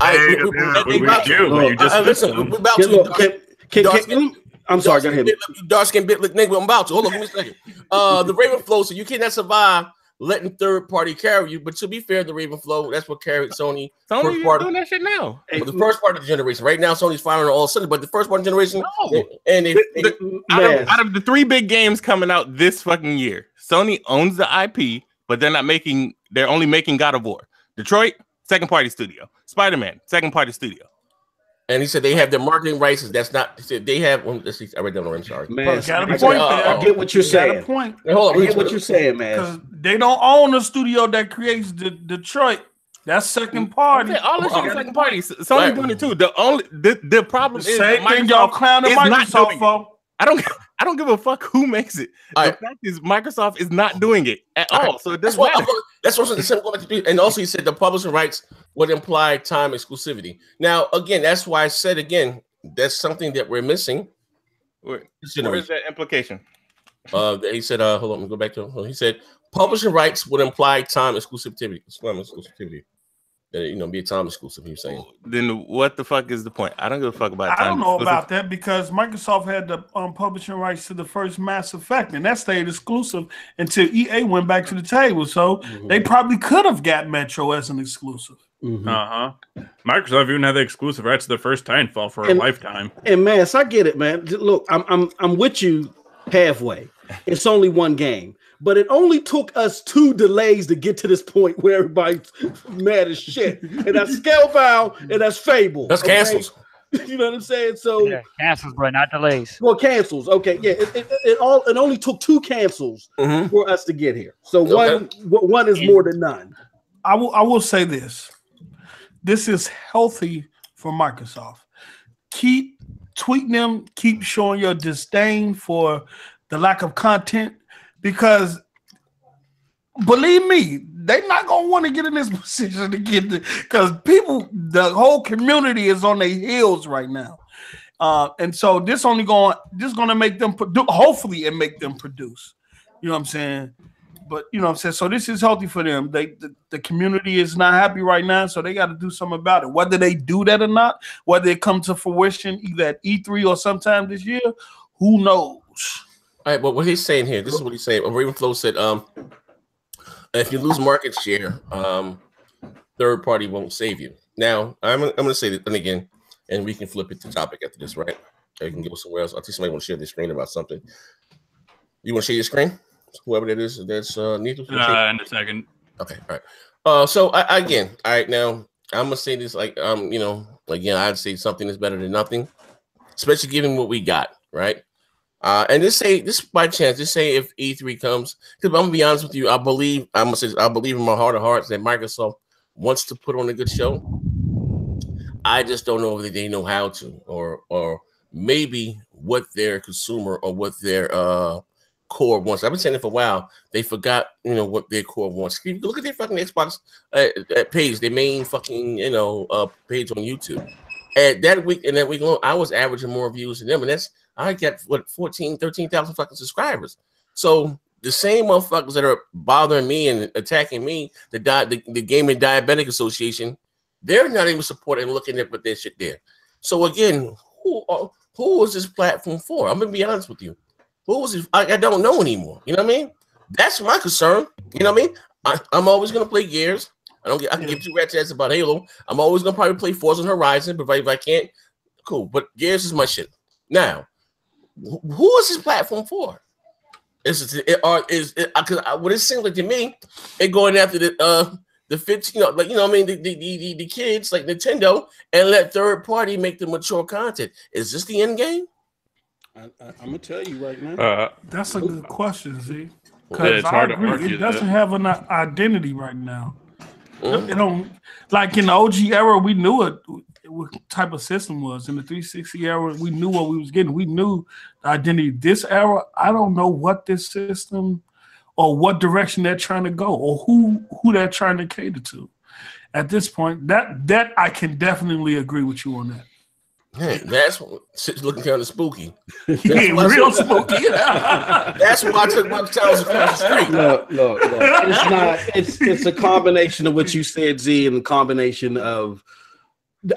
I'm sorry. Go ahead. Dark skin bit lick nigga. I'm about to. Hold on. Give me a second. The Raven Flow. So you cannot survive letting third party carry you. But to be fair, the Raven Flow, that's what carried Sony. Sony doing that shit now. Well, the first part of the generation. Right now, Sony's firing on all cylinders. But the first part of the generation, out of the 3 big games coming out this fucking year, Sony owns the IP, but they're only making God of War. Detroit, second party studio. Spider-Man, second party studio. And he said they have their marketing rights. That's not. He said they have. Let's see. I read that. I'm sorry. Man, I get what you're saying. Point. Hold on. I get what you're saying, man. Because they don't own the studio that creates the Detroit. That's second party. All this shit is second party. Sony doing it too. The problem is same thing y'all clowning Microsoft for. I don't give a fuck who makes it. The fact is, Microsoft is not doing it at all. So that's what and also he said the publishing rights would imply time exclusivity. Now, again, that's why I said again, that's something that we're missing. Where is that implication? He said, hold on, let me go back to him. He said publishing rights would imply time exclusivity. that be a time exclusive. You're saying. Then what the fuck is the point? I don't give a fuck about. I don't know about that because Microsoft had the publishing rights to the first Mass Effect, and that stayed exclusive until EA went back to the table. So they probably could have got Metro as an exclusive. Microsoft even had the exclusive rights to the first Titanfall for a lifetime. And Mass, I get it, man. Look, I'm with you halfway. It's only one game. But it only took us 2 delays to get to this point where everybody's mad as shit. And that's Scalebound and that's Fable. That's cancels. You know what I'm saying? So cancels, but not delays. Well, cancels. Okay, yeah. It only took 2 cancels for us to get here. So one is more than none. I will say this. This is healthy for Microsoft. Keep tweeting them. Keep showing your disdain for the lack of content. Because believe me, they're not gonna want to get in this position to get because the whole community is on their heels right now, and so this gonna make them hopefully it make them produce. You know what I'm saying? But you know what I'm saying. So this is healthy for them. The community is not happy right now, so they got to do something about it. Whether they do that or not, whether it comes to fruition either at E3 or sometime this year, who knows? All right, but what he's saying here, this is what he's saying. Ravenflow said, if you lose market share, third party won't save you. Now, I'm going to say that, and again, and we can flip it to topic after this, right? Or you can go somewhere else. I think somebody want to share their screen about something. You want to share your screen? Whoever that is, that's Needles. In a second. Okay, all right. So again, all right, now I'm gonna say this like again, I'd say something is better than nothing, especially given what we got, right? And this by chance, just say if E3 comes, because I'm gonna be honest with you, I believe in my heart of hearts that Microsoft wants to put on a good show. I just don't know if they know how to, or maybe what their consumer or what their core wants. I've been saying it for a while. They forgot, what their core wants. Look at their fucking Xbox page, their main fucking page on YouTube. And that week alone, I was averaging more views than them, and I got 13,000 fucking subscribers. So the same motherfuckers that are bothering me and attacking me, the Gaming Diabetic Association, they're not even supporting and looking at what their shit there. So again, who is this platform for? I'm gonna be honest with you. Who was it? I don't know anymore. You know what I mean? That's my concern. You know what I mean? I'm always gonna play Gears. I can give 2 rat's ass about Halo. I'm always gonna probably play Forza Horizon, but if I can't, cool. But Gears is my shit. Now, who is this platform for? What it seems like to me, it going after the 15, the kids like Nintendo, and let third party make the mature content. Is this the end game? I'm gonna tell you right now. That's a good question, Z. Because I agree, it doesn't have an identity right now. It don't, like in the OG era, we knew what type of system was. In the 360 era, we knew what we was getting. We knew the identity. This era, I don't know what this system or what direction they're trying to go or who they're trying to cater to. At this point, that I can definitely agree with you on that. Hey, that's looking kind of spooky. Yeah, real spooky. That's why I took my towels across the street. Look. It's not. It's a combination of what you said, Z, and a combination of.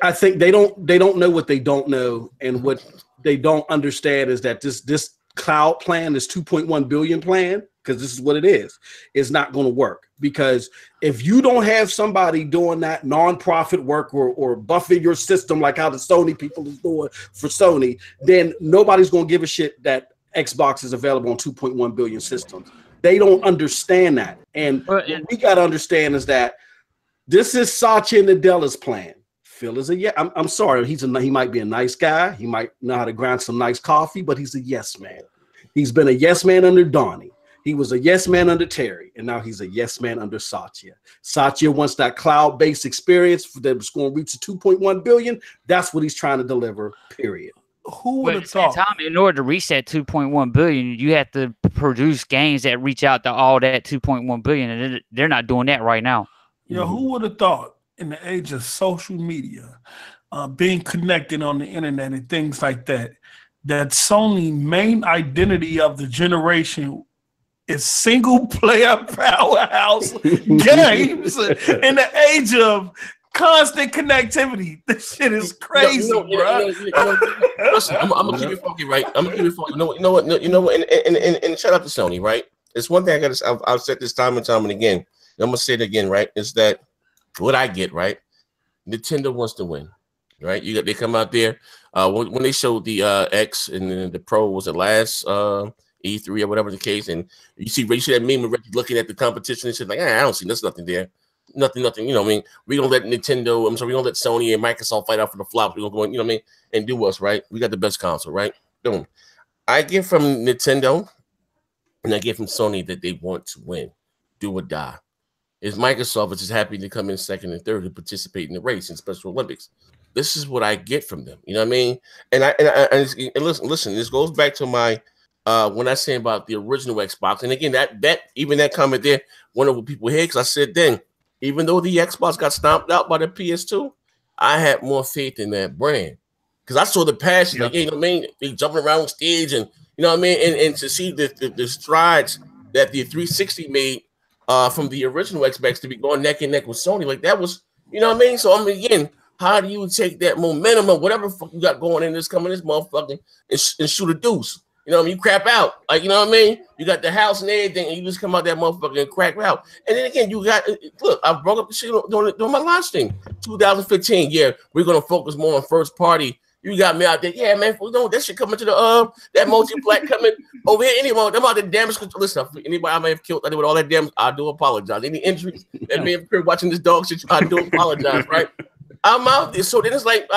I think they don't know what they don't know, and what they don't understand is that this cloud plan, this 2.1 billion plan, because this is what it is not going to work. Because if you don't have somebody doing that nonprofit work or buffing your system like how the Sony people is doing for Sony, then nobody's going to give a shit that Xbox is available on 2.1 billion systems. They don't understand that. And what we got to understand is that this is Satya Nadella's plan. Phil is I'm sorry. He might be a nice guy. He might know how to grind some nice coffee, but he's a yes man. He's been a yes man under Donnie. He was a yes man under Terry, and now he's a yes man under Satya. Satya wants that cloud-based experience that's going to reach to 2.1 billion. That's what he's trying to deliver, period. Who would have thought? In order to reach that 2.1 billion, you have to produce games that reach out to all that 2.1 billion, and they're not doing that right now. Yeah, who would have thought in the age of social media, being connected on the internet and things like that Sony's main identity of the generation is single player powerhouse games in the age of constant connectivity. This shit is crazy, bro. Listen, I'm gonna keep it funky, right? I'm gonna keep it funky. You know what? And shout out to Sony, right? It's one thing I've said this time and time and again. And I'm gonna say it again, right? Is that what I get, right? Nintendo wants to win, right? They come out there when they showed the X and then the Pro was the last E3 or whatever the case, and you see that meme of Reggie looking at the competition and shit like, I don't see there's nothing there. Nothing, you know what I mean? We're gonna let Nintendo, we're gonna let Sony and Microsoft fight out for the flops. We're gonna go, you know what I mean, and do us, right? We got the best console, right? Boom. I get from Nintendo and I get from Sony that they want to win, do or die. Is Microsoft is just happy to come in second and third to participate in the race in Special Olympics. This is what I get from them, you know what I mean? And listen, this goes back to my when I say about the original Xbox, and again, that comment there, one of the people here, because I said then, even though the Xbox got stomped out by the PS2, I had more faith in that brand because I saw the passion. Like, you know what I mean? They jumping around on stage, and you know what I mean, and to see the strides that the 360 made from the original Xbox to be going neck and neck with Sony, like that was, you know what I mean? So I mean, again, how do you take that momentum of whatever fuck you got going in this motherfucker and shoot a deuce? You know what I mean? You crap out. Like, you know what I mean? You got the house and everything, and you just come out that motherfucker and crack out. And then again, you got, look, I brought up the shit during my last thing. 2015, yeah, we're going to focus more on first party. You got me out there. Yeah, man, that shit coming to the, that multi-plat coming over here. Anyway, them out the damage control. Listen, anybody I may have killed with all that damage, I do apologize. Any injuries that may have occurred watching this dog shit, I do apologize, right? I'm out there. So then it's like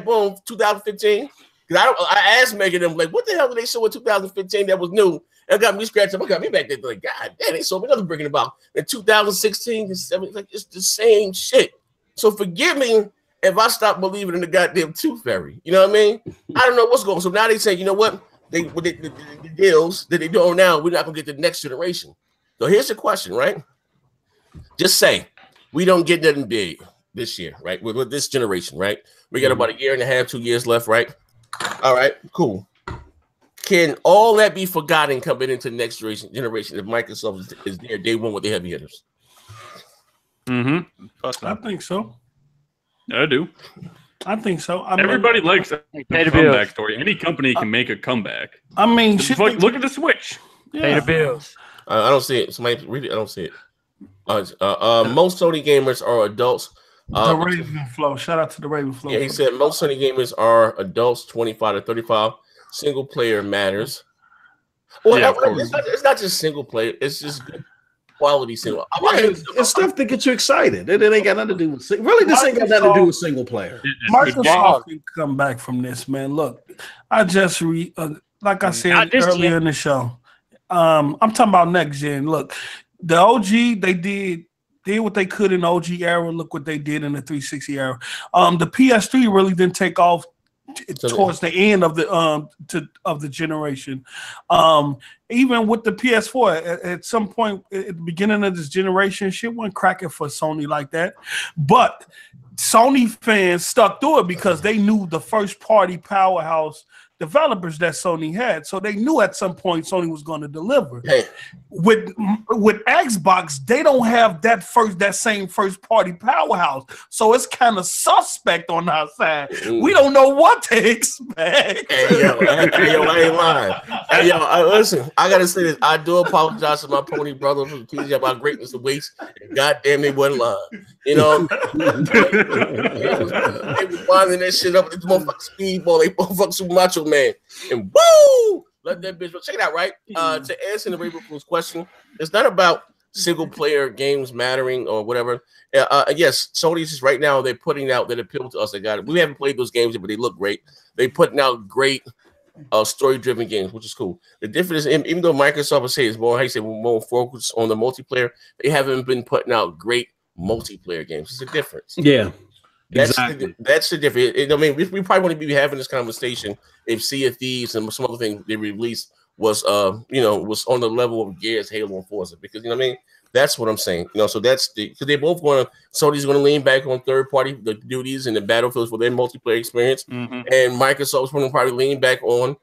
boom, 2015. I asked Megan them, like, what the hell did they show in 2015 that was new? And got me scratched up. I got me back there. Like, God damn, they showed me another breaking about. In 2016 and 17, like, it's the same shit. So forgive me if I stop believing in the goddamn Tooth Fairy. You know what I mean? I don't know what's going on. So now they say, you know what? The deals that they're doing now, we're not going to get the next generation. So here's the question, right? Just say we don't get nothing big this year, right? With this generation, right? We got about a year and a half, 2 years left, right? All right, cool. Can all that be forgotten coming into the next generation if Microsoft is there day one with the heavy hitters? I think so. I do. I think so. Everybody likes a comeback story. Any company can make a comeback. I mean, look at the Switch. Pay the bills. I don't see it. Somebody read it. I don't see it. Most Sony gamers are adults. The Raven Flow. Shout out to the Raven Flow. Yeah, he said most Sony gamers are adults, 25 to 35. Single player matters. Well, yeah, it's not just single player. It's just good quality single. It's stuff that gets you excited. It ain't got nothing to do with this ain't got nothing to do with single player. Microsoft can come back from this, man. Look, I just like I said earlier in the show. I'm talking about next gen. Look, the OG they did what they could in the OG era. Look what they did in the 360 era. The PS3 really didn't take off towards the end of the generation. Even with the PS4, at some point at the beginning of this generation, shit wasn't cracking for Sony like that. But Sony fans stuck through it because they knew the first party powerhouse developers that Sony had, so they knew at some point Sony was going to deliver. Hey. With Xbox, they don't have that same first party powerhouse, so it's kind of suspect on our side. We don't know what to expect. Hey yo, I ain't lying. Hey yo, listen, I gotta say this. I do apologize to my pony brother for teasing about greatness of waste. Goddamn, they wasn't lying. You know, they was winding that shit up with this motherfucking speedball. They motherfucking super macho man, and woo, let that bitch. Check it out, right? To answer the Raven Fool's question, it's not about single player games mattering or whatever. Yes, Sony's just right now they're putting out that appeal to us. They got it. We haven't played those games yet, but they look great. They putting out great story-driven games, which is cool. The difference is, even though Microsoft would say it's more, we're more focused on the multiplayer, they haven't been putting out great multiplayer games. It's a difference. Yeah. That's the difference. I mean, we probably wouldn't be having this conversation if Sea of Thieves and some other things they released was was on the level of Gears, Halo, and Forza, because you know what I mean. That's what I'm saying. You know, so that's because they both going to. Sony's going to lean back on third party the duties and the battlefields for their multiplayer experience, and Microsoft's going to probably lean back on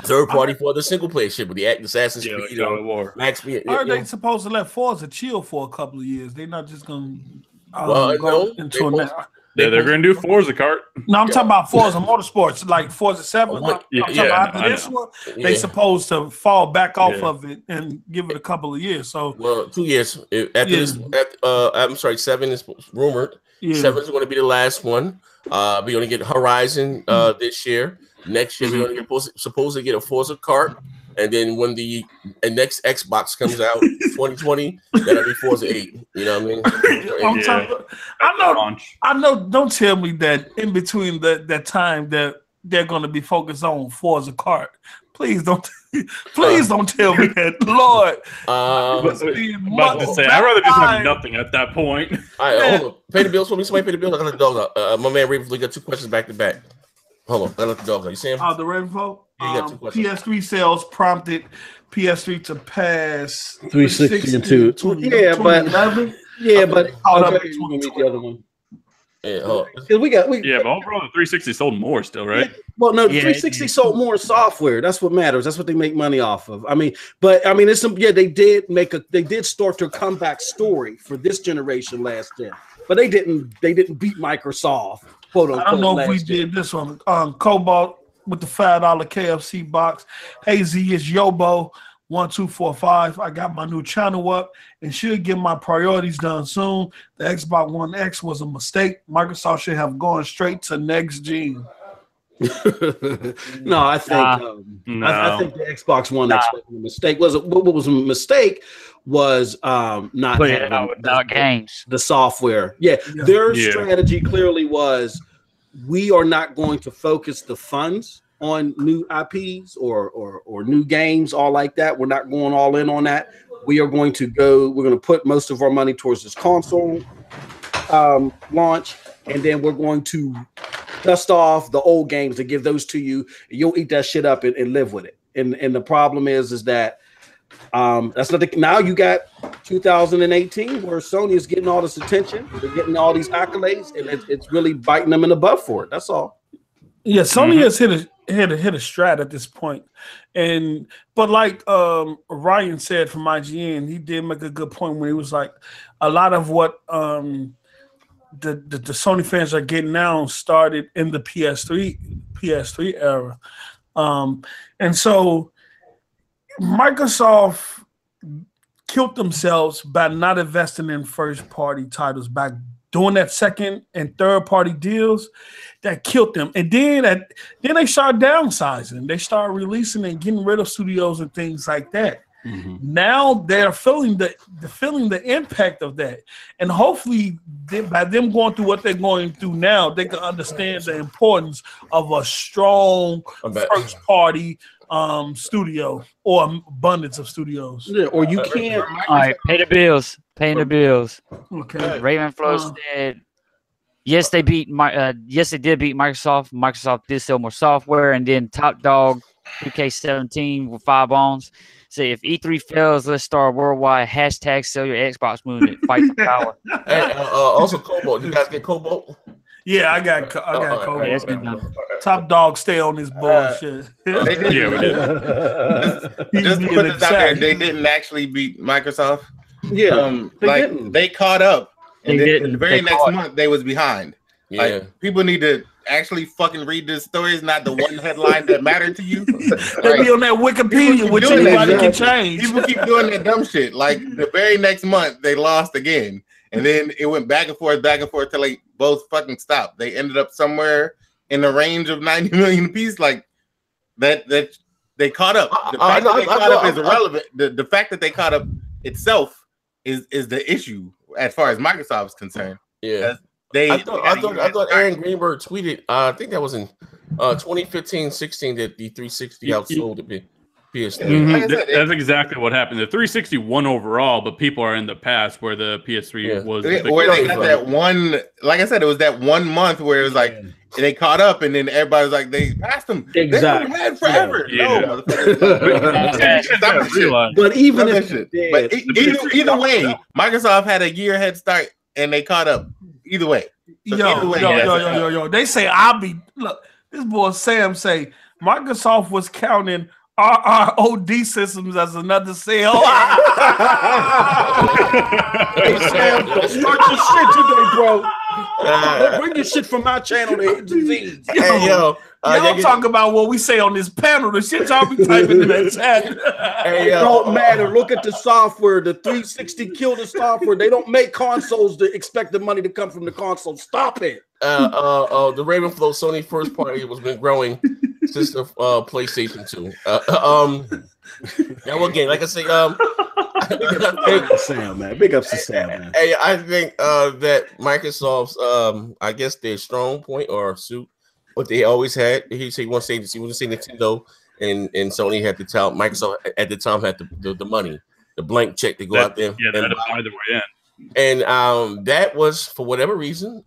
third party for the single player shit with the Assassin's Creed or Max. Are they supposed to let Forza chill for a couple of years? They're not just going to go into it now. Yeah, they're going to do Forza Kart. No, I'm talking about Forza Motorsports, like Forza 7. I'm talking about after this one, they supposed to fall back off of it and give it a couple of years. So, 2 years after this. I'm sorry, 7 is rumored. 7 is going to be the last one. We're going to get Horizon this year. Next year, we're going to supposed to get a Forza Kart. And then when the next Xbox comes out, 2020, that'll be Forza 8. You know what I mean? I know. Don't tell me that in between that time that they're going to be focused on Forza Kart. Please don't. Please don't tell me that, Lord. About to say, I'd rather just have nothing at that point. All right, hold on. Pay the bills for me. Somebody pay the bills. I got the dog out. My man Raven, we got 2 questions back to back. Hold on, I let the dog out. You see him? The Raven folk. PS3 sales prompted PS3 to pass 360 into 2011. But caught up in the other one. Yeah, but overall the 360 sold more still, right? Well, no, the 360 sold more software. That's what matters. That's what they make money off of. It's some. Yeah, they did start their comeback story for this generation last year, but they didn't beat Microsoft. Quote unquote, I don't know if we did this one. Cobalt with the $5 KFC box. Hey Z, it's Yobo 1245. I got my new channel up and should get my priorities done soon. The Xbox One X was a mistake. Microsoft should have gone straight to next gen. No, I think I think the Xbox One X was a mistake. What was a mistake was not put it out without games. The software. Their strategy clearly was, we are not going to focus the funds on new IPs or new games, all like that. We're not going all in on that. We're going to put most of our money towards this console launch, and then we're going to dust off the old games and give those to you. And you'll eat that shit up and live with it. And the problem is that that's not now you got 2018 where Sony is getting all this attention, they're getting all these accolades, and it's really biting them in the butt for it. That's all. Yeah, Sony has hit a strat at this point, but like Ryan said from IGN, he did make a good point when he was like, a lot of what the Sony fans are getting now started in the PS3 era, and so Microsoft killed themselves by not investing in first-party titles, by doing that second and third-party deals. That killed them. And then they started downsizing. They started releasing and getting rid of studios and things like that. Mm-hmm. Now they're feeling the impact of that. And hopefully by them going through what they're going through now, they can understand the importance of a strong first-party studio or abundance of studios. Yeah, or you can't. All right, pay the bills. Paying the bills. Okay. Ravenflow said, yes, they did beat Microsoft. Microsoft did sell more software, and then Top Dog 2K17 with 5 ons. Say, if E3 fails, let's start worldwide hashtag sell your Xbox movement. Fight for power. And also Cobalt. You guys get Cobalt? Yeah, I got Cobalt. Top Dog stay on this bullshit. They did. Yeah, we did. Just to put this out there, they didn't actually beat Microsoft. Yeah, they caught up, and then the very next month they was behind. Yeah, like, people need to actually fucking read this story. It's not the one headline that mattered to you. They be on that Wikipedia, which anybody can change. People keep doing that dumb shit. Like the very next month they lost again, and then it went back and forth till they both fucking stopped. They ended up somewhere in the range of 90 million apiece. Like that they caught up. The fact that they caught up is irrelevant. The fact that they caught up itself is the issue as far as Microsoft is concerned. Yeah, I thought Aaron Greenberg tweeted. I think that was in 2015-16 that the 360 outsold the PS3. Mm-hmm. That's exactly what happened. The 360 won overall, but people are in the past where the PS3 was. Where they got that one, like I said, it was that 1 month where it was like they caught up, and then everybody was like, they passed them. Exactly. They had forever. Yeah. No, but even either way, Microsoft had a year head start, and they caught up. Either way. So yo. They say look. This boy Sam say Microsoft was counting our OD systems as another sale. Hey, Sam, start your shit today, bro. Bring your shit from my channel to Z's. Hey, yo. Y'all talk about what we say on this panel. The shit y'all be typing in that chat. Hey, it don't matter. Look at the software. The 360 killed the software. They don't make consoles to expect the money to come from the console. Stop it. The Ravenflow Sony first party has been growing since the PlayStation 2. Now again, like I say, big up to Sam, man. Big ups to Sam, man. Hey, I think that Microsoft's I guess their strong point or suit, what they always had. He wants to say Nintendo and Sony had to tell Microsoft at the time had the money, the blank check to go out there. Yeah, they had to buy their way in. And that was for whatever reason.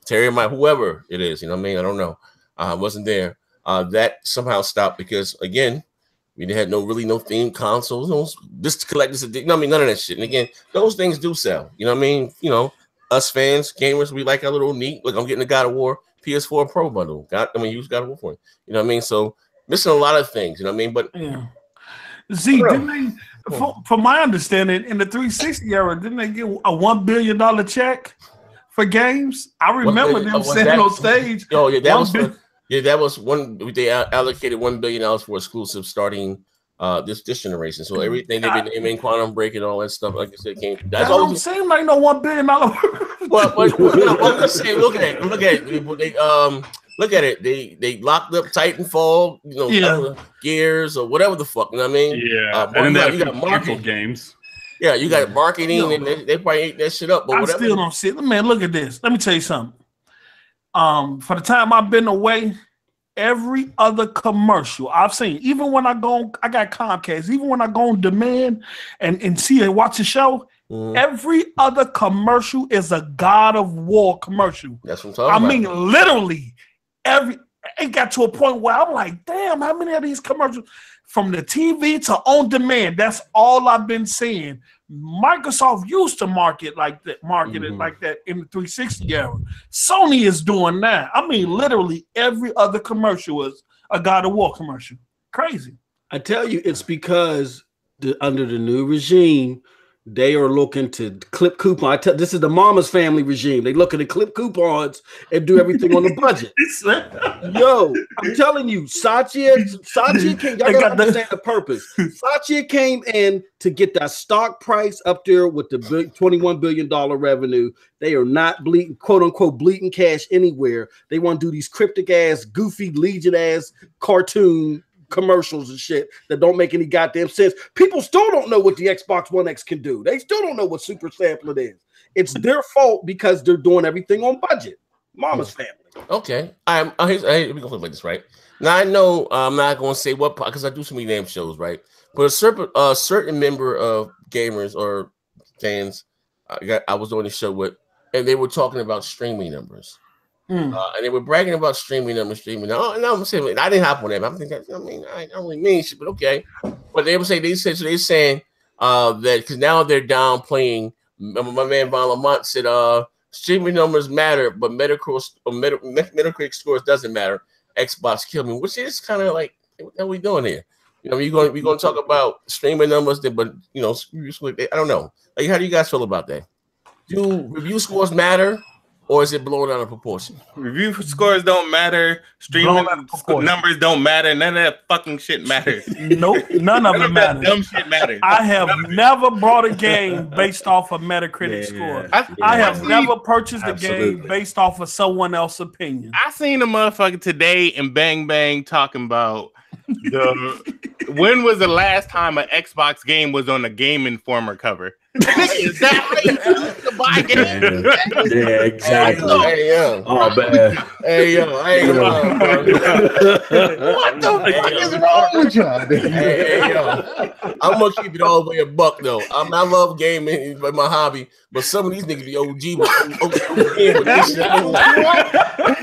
Terry, whoever it is, you know what I mean? I don't know. Wasn't there. That somehow stopped because again, we had no themed consoles, no this collectors, you know what I mean? None of that shit. And again, those things do sell. You know what I mean? You know, us fans, gamers, we like our little neat. Look, I'm getting a God of War PS4 Pro bundle. Use God of War for it. You know what I mean? So missing a lot of things, you know what I mean? But yeah. Z, didn't they, from my understanding, in the 360 era, didn't they get a $1 billion check for games? I remember them saying on stage. Oh yeah, that was one. They allocated $1 billion for exclusive starting this generation. So everything they've been naming, Quantum Break and all that stuff, like I said, came. That don't seem like no $1 billion. Well, let's say, look at it. Look at it. They locked up Titanfall, you know, Gears or whatever the fuck. You know what I mean? Yeah. And then you got marketing games. Yeah, you got marketing, and they probably ate that shit up. But whatever. Still don't see it. Man, look at this. Let me tell you something. For the time I've been away, every other commercial I've seen, even when I got Comcast, even when I go on demand and see and watch a show, every other commercial is a God of War commercial. That's what I'm talking about. I mean, literally, it got to a point where I'm like, damn, how many of these commercials from the TV to on demand? That's all I've been seeing. Microsoft used to market like that in the 360 era. Sony is doing that. I mean, literally every other commercial is a God of War commercial. Crazy. I tell you, it's because under the new regime, they are looking to clip coupons. This is the Mama's Family regime. They looking to clip coupons and do everything on the budget. Yo, I'm telling you, Satya came. Y'all gotta understand the purpose. Satya came in to get that stock price up there with the $21 billion revenue. They are not bleeding, quote unquote, bleeding cash anywhere. They want to do these cryptic ass, goofy, Legion ass cartoon commercials and shit that don't make any goddamn sense. People still don't know what the Xbox One X can do. They still don't know what Super Sampler is. It's their fault because they're doing everything on budget. Mama's Family. Okay. Let me go like this, right? Now I know I'm not going to say what because I do so many damn shows, right? But a certain member of gamers or fans, I was doing a show with, and they were talking about streaming numbers. And they were bragging about streaming. Now I'm saying I didn't hop on that. I'm thinking, I don't really mean shit, but okay. But they they're saying that because now they're downplaying. My man Von Lamont said, streaming numbers matter, but Metacritic scores doesn't matter. Xbox killed me, which is kind of like, what are we doing here? You know, we're going to talk about streaming numbers, but you know, I don't know. Like, how do you guys feel about that? Do review scores matter? Or is it blown out of proportion? Review scores don't matter. Streaming numbers don't matter. None of that fucking shit matters. Nope, none of it matters. Dumb shit matters. I have never bought a game based off a Metacritic score. I have never purchased a game based off of someone else's opinion. I seen a motherfucker today in Bang Bang talking about when was the last time an Xbox game was on a Game Informer cover? Is that how you used to buy games? Yeah, exactly. Hey, yo. Oh, man. Hey, yo. What the fuck is wrong with y'all? Hey, yo. I'm going to keep it all the way a buck, though. I love gaming, but my hobby. But some of these niggas be OG. But this shit,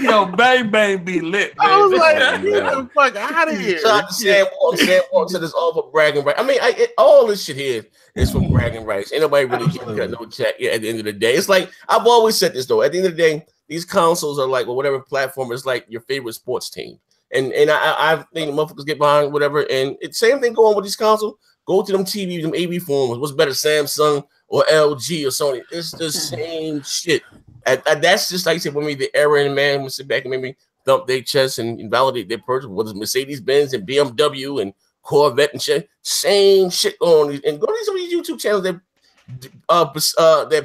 yo, Bang Bang be lit. I was like, get the fuck out of here. So I just Sam Walton said it's all for bragging rights. I mean, all this shit here is for bragging rights. Ain't nobody really getting no check at the end of the day. It's like, I've always said this, though. At the end of the day, these consoles are like, well, whatever platform is like your favorite sports team. And I think the motherfuckers get behind whatever. And it's same thing going with these consoles. Go to them TV, them AV forums. What's better, Samsung or LG or Sony? It's the same shit. That's just like I said, when the era and man would sit back and maybe thump their chest and validate their purchase. Whether it's Mercedes-Benz and BMW and Corvette and shit, same shit on. And go to some of these YouTube channels that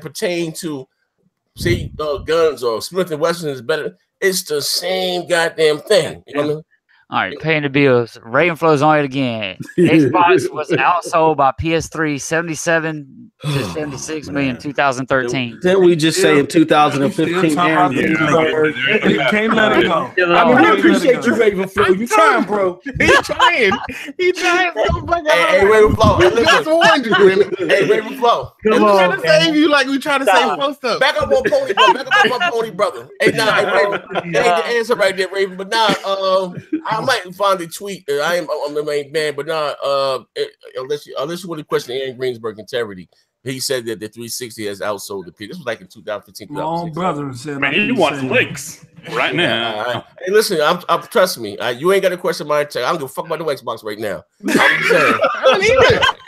pertain to, say, guns or Smith & Wesson is better. It's the same goddamn thing. You know what I mean? All right, paying the bills. Ravenflow's on it again. Xbox was outsold by PS3 77 to 76 million in 2013. Didn't we just say in 2015? Can't let it go. I mean, we appreciate you, Ravenflow. You trying, bro. He's trying. He's trying. Hey, Ravenflow. Hey, Ravenflow. Come on. We're trying to save you like we trying to save most of. Back up on Pony, bro. Back up on my Pony brother. Hey, nah, Raven. That ain't the answer right there, Raven. But nah, I might find a tweet. I'm the main man, but nah, unless you want to question Aaron Greensburg integrity, he said that the 360 has outsold the P. This was like in 2015. My own brother said, man, he wants links right now. Hey, listen, I'm trust me. You ain't got to question my integrity. I don't give a fuck about the Xbox right now. I'm saying,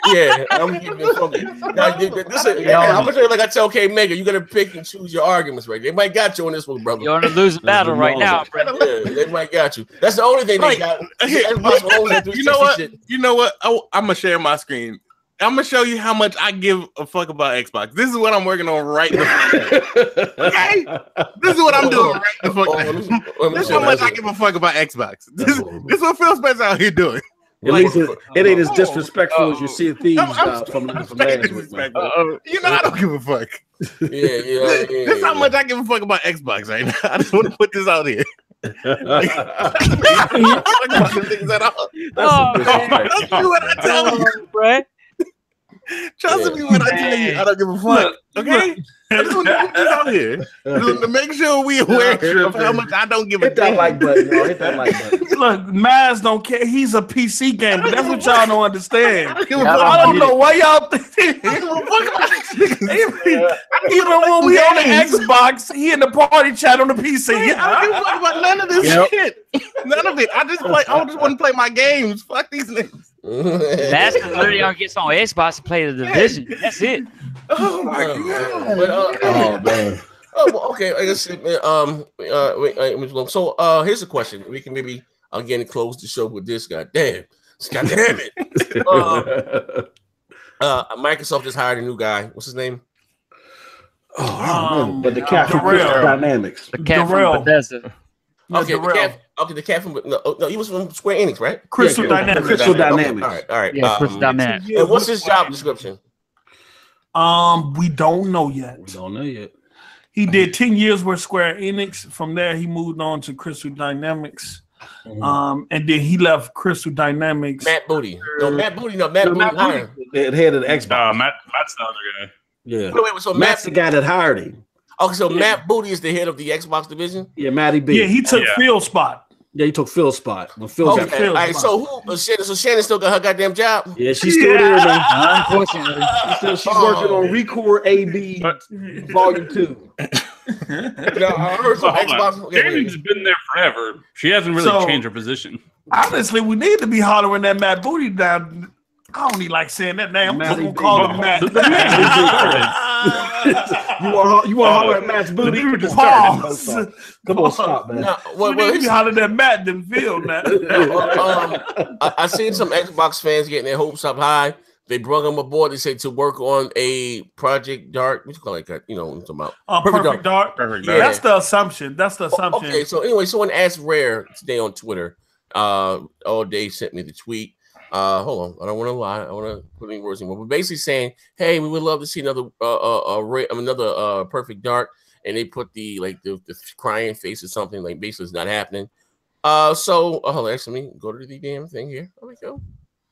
yeah, I'm giving it from you. Now, listen, I'm gonna tell you like I tell K Mega, you gotta pick and choose your arguments, right? They might got you on this one, brother. You're on a losing battle right now, brother. Yeah, they might got you. That's the only thing they got. You know what? You know what? I'm gonna share my screen. I'm gonna show you how much I give a fuck about Xbox. This is what I'm working on right now. Okay, this is what I'm doing right the fuck now. This is how much I give a fuck about Xbox. This is what Phil Spencer out here doing. At least it ain't as disrespectful as you see Thieves from last week. You know, I don't give a fuck. Yeah. This is how much I give a fuck about Xbox right now. I just want to put this out here. Trust me when I tell you, I don't give a fuck. Okay, I just want to put this out here to make sure we aware of how much I don't give a fuck. Hit that like button, bro. Hit that like button. Look, Maz don't care. He's a PC gamer. That's what y'all don't understand. I don't know why y'all think. Even when we on the Xbox, he in the party chat on the PC. I don't give a fuck about none of this shit. None of it. I just want to play my games. Fuck these niggas. That's literally on gets on Xbox to play the Division. That's it. Oh my god! But, man. Oh, okay. I guess. So, here's a question. We can maybe again close the show with this. God damn it! Microsoft just hired a new guy. What's his name? But the cat from Dynamics. The cat from Bethesda. Okay, the cat from no, he was from Square Enix, right? Crystal Dynamics. Crystal Dynamics. Okay, all right. Yeah, Crystal Dynamics. And what's his job description? We don't know yet. He did 10 years with Square Enix. From there, he moved on to Crystal Dynamics. And then he left Crystal Dynamics. Matt Booty. Matt Booty. The head of the Xbox. Matt's the other guy. Yeah. Wait, so Matt's the guy that hired him. Okay, so Matt Booty is the head of the Xbox division? Yeah, Matty B. Yeah, he took Phil's spot. Yeah, he took Phil's spot. When Phil got Phil's spot. So who? So Shannon still got her goddamn job? Yeah, she's still there, man. Unfortunately. She's working on Recore AB Volume 2. I heard some Xbox. Shannon's been there forever. She hasn't really changed her position. Honestly, we need to be hollering that Matt Booty down. I don't even like saying that name. I'm gonna call him Matt. You want to holler at Matt's booty? Pause. Come on, stop, man. We need to be hollering at Matt than Phil now. I seen some Xbox fans getting their hopes up high. They brought him aboard. They say to work on a Project Dark. What you call it? You know what I'm talking about? Perfect Dark. Yeah. That's the assumption. Okay, so anyway, someone asked Rare today on Twitter. All day sent me the tweet. Hold on, I don't want to lie. I want to put any words in. But we're basically saying, hey, we would love to see another Perfect Dark, and they put the crying face or something. Like basically, it's not happening. Hold on, actually, let me go to the damn thing here. There we go.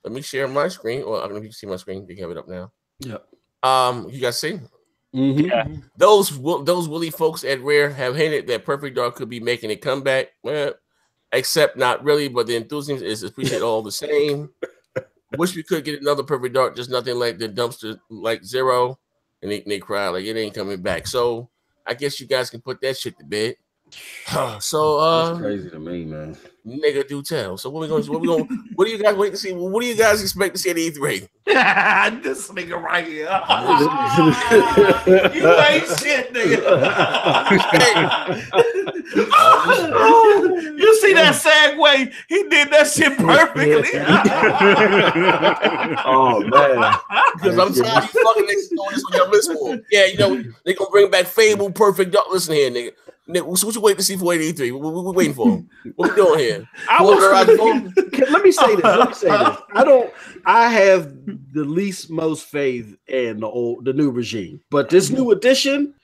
Let me share my screen. Well, I don't know if you can see my screen. You can have it up now. Yeah. You guys see? Mm-hmm. Yeah. Those Willie folks at Rare have hinted that Perfect Dark could be making a comeback. Well, except not really, but the enthusiasm is appreciated all the same. Wish we could get another Perfect Dark, just nothing like the dumpster like Zero, and they cry like it ain't coming back. So I guess you guys can put that shit to bed. So that's crazy to me, man. Nigga, do tell. So what do you guys wait to see? What do you guys expect to see at E3? This nigga right here. You ain't shit, nigga. You see that segue? He did that shit perfectly. Oh man. Because I'm tired of you fucking niggas doing this on your list for. Yeah, you know, they gonna bring back Fable, Perfect. Listen here, nigga. What you wait to see for E3? What we waiting for? What we doing here? Let me say this. I have the least most faith in the new regime, but this new edition,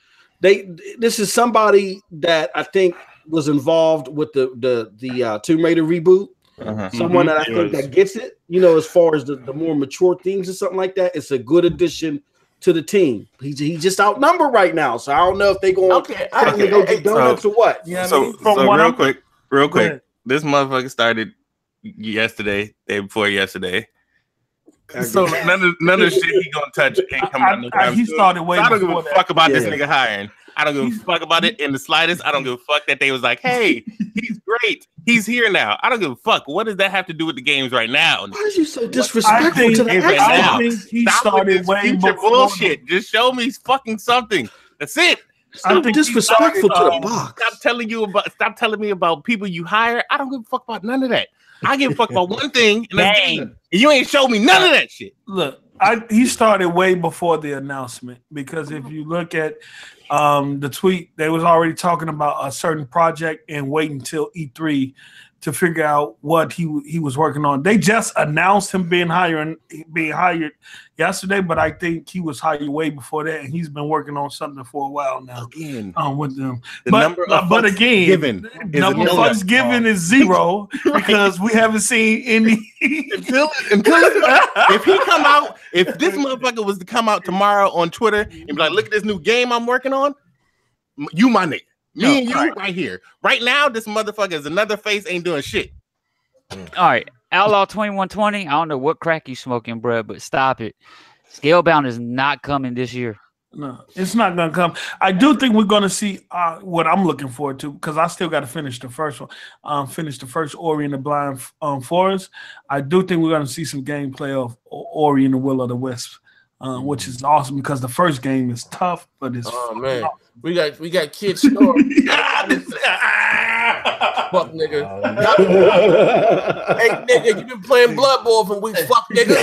this is somebody that I think was involved with the Tomb Raider reboot. Someone that I think that gets it. You know, as far as the more mature themes or something like that, it's a good addition to the team. He's just outnumbered right now, so I don't know if they going to go get donuts or what. Yeah, so real quick, this motherfucker started yesterday, day before yesterday. So none of the shit he gonna touch ain't coming out. He started way. So I don't give a fuck about this nigga hiring. I don't give a fuck about it in the slightest. I don't give a fuck that they was like, hey, he's great. He's here now. I don't give a fuck. What does that have to do with the games right now? Why are you so disrespectful to the I think he started way before bullshit. Just show me fucking something. That's it. Stop disrespectful to the box. Stop telling me about people you hire. I don't give a fuck about none of that. I give a fuck about one thing in the game, and you ain't show me none of that shit. Look, he started way before the announcement, because if you look at the tweet, they was already talking about a certain project and waiting until E3 to figure out what he was working on. They just announced him being hired yesterday, but I think he was hired way before that, and he's been working on something for a while now. Again, with them. But again, given number of fucks given is zero because we haven't seen any. until if he come out, if this motherfucker was to come out tomorrow on Twitter and be like, "Look at this new game I'm working on," you my nigga. Me and you right here. Right now, this motherfucker is another face, ain't doing shit. All right. Outlaw 2120. I don't know what crack you smoking, bro, but stop it. Scalebound is not coming this year. No, it's not going to come. I do think we're going to see what I'm looking forward to, because I still got to finish the first one. Finish the first Ori and the Blind Forest. I do think we're going to see some gameplay of Ori and the Will of the Wisp, which is awesome, because the first game is tough, but it's man. We got kids snoring. Fuck nigga. Hey nigga, you been playing Blood Bowl for weeks, fuck nigga.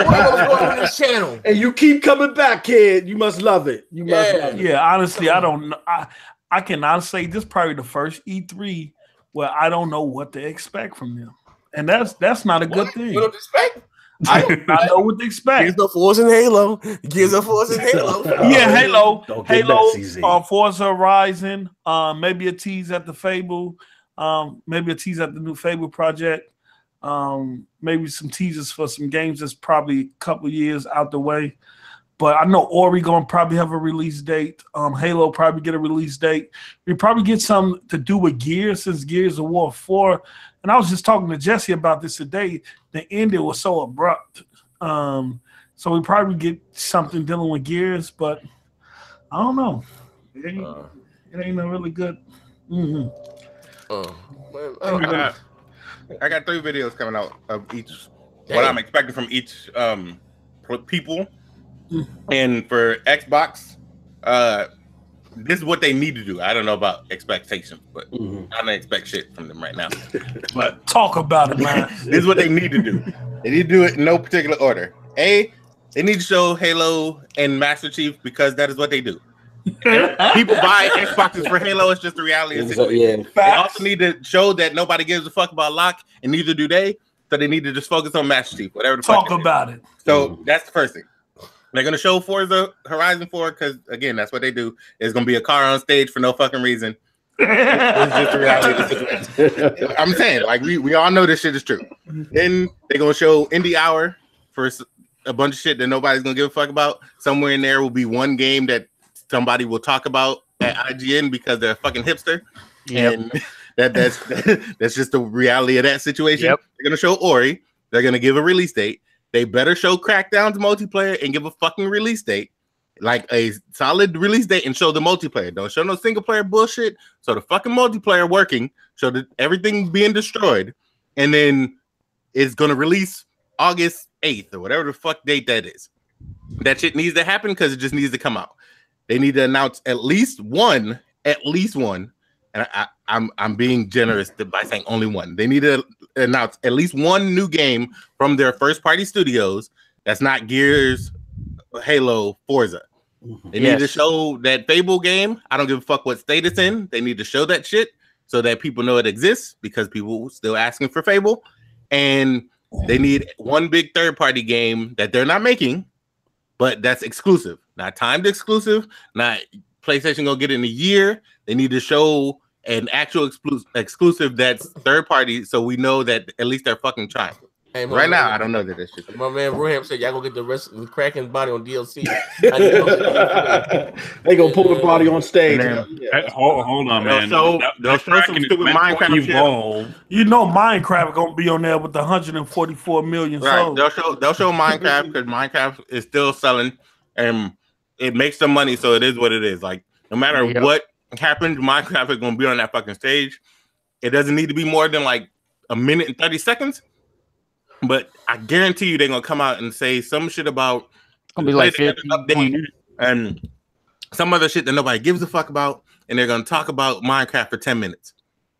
What's going on this channel? And you keep coming back, kid. You must love it. You must love it. Yeah, honestly, I don't know. I can honestly say this is probably the first E3 where I don't know what to expect from them. And that's not a good thing. You don't expect? I do not know what to expect. Gears of Force and Halo. Gears of Force and Halo. Yeah, Halo, Forza Horizon, maybe a tease at the Fable, maybe a tease at the new Fable project, maybe some teasers for some games that's probably a couple years out the way. But I know Ori gonna probably have a release date. Halo probably get a release date. We probably get something to do with Gears, since Gears of War 4. And I was just talking to Jesse about this today. The ending was so abrupt. So we probably get something dealing with Gears, but I don't know. It ain't a really good. I got 3 videos coming out of each. What I'm expecting from each people. And for Xbox, this is what they need to do. I don't know about expectations, but I don't expect shit from them right now. But talk about it, man. This is what they need to do. They need to do it in no particular order. A, they need to show Halo and Master Chief, because that is what they do. People buy Xboxes for Halo. It's just the reality of it. They also need to show that nobody gives a fuck about Locke, and neither do they. So they need to just focus on Master Chief, whatever the fuck. Talk about it. So that's the first thing. They're going to show Forza Horizon 4 because, again, that's what they do. It's going to be a car on stage for no fucking reason. It's just the reality of the situation. I'm saying, like, we all know this shit is true. Then they're going to show Indie Hour for a bunch of shit that nobody's going to give a fuck about. Somewhere in there will be one game that somebody will talk about at IGN because they're a fucking hipster. Yep. And that's just the reality of that situation. Yep. They're going to show Ori. They're going to give a release date. They better show Crackdown's multiplayer and give a fucking release date. like a solid release date and show the multiplayer. Don't show no single player bullshit. So the fucking multiplayer working, show that everything being destroyed, and then it's gonna release August 8th or whatever the fuck date that is. That shit needs to happen because it just needs to come out. They need to announce at least one, and I'm being generous by saying only one. They need to announce at least one new game from their first party studios that's not Gears, Halo, Forza. They need to show that Fable game. I don't give a fuck what state it's in. They need to show that shit so that people know it exists because people still asking for Fable. And they need one big third-party game that they're not making, but that's exclusive. Not timed exclusive, not PlayStation gonna get it in a year. They need to show an actual exclusive that's third-party so we know that at least they're fucking trying. Hey, right now, I don't know that shit. My man Roham said, y'all gonna get the rest of the Kraken's body on DLC. They gonna pull the body on stage. Hold on, man. They'll show some stupid Minecraft shit. You know Minecraft gonna be on there with the 144 million sold. They'll show Minecraft because Minecraft is still selling and it makes some money, so it is what it is. Like, no matter what happens, Minecraft is gonna be on that fucking stage. It doesn't need to be more than like a minute and 30 seconds. But I guarantee you they're gonna come out and say some shit about gonna be like update and some other shit that nobody gives a fuck about, and they're gonna talk about Minecraft for 10 minutes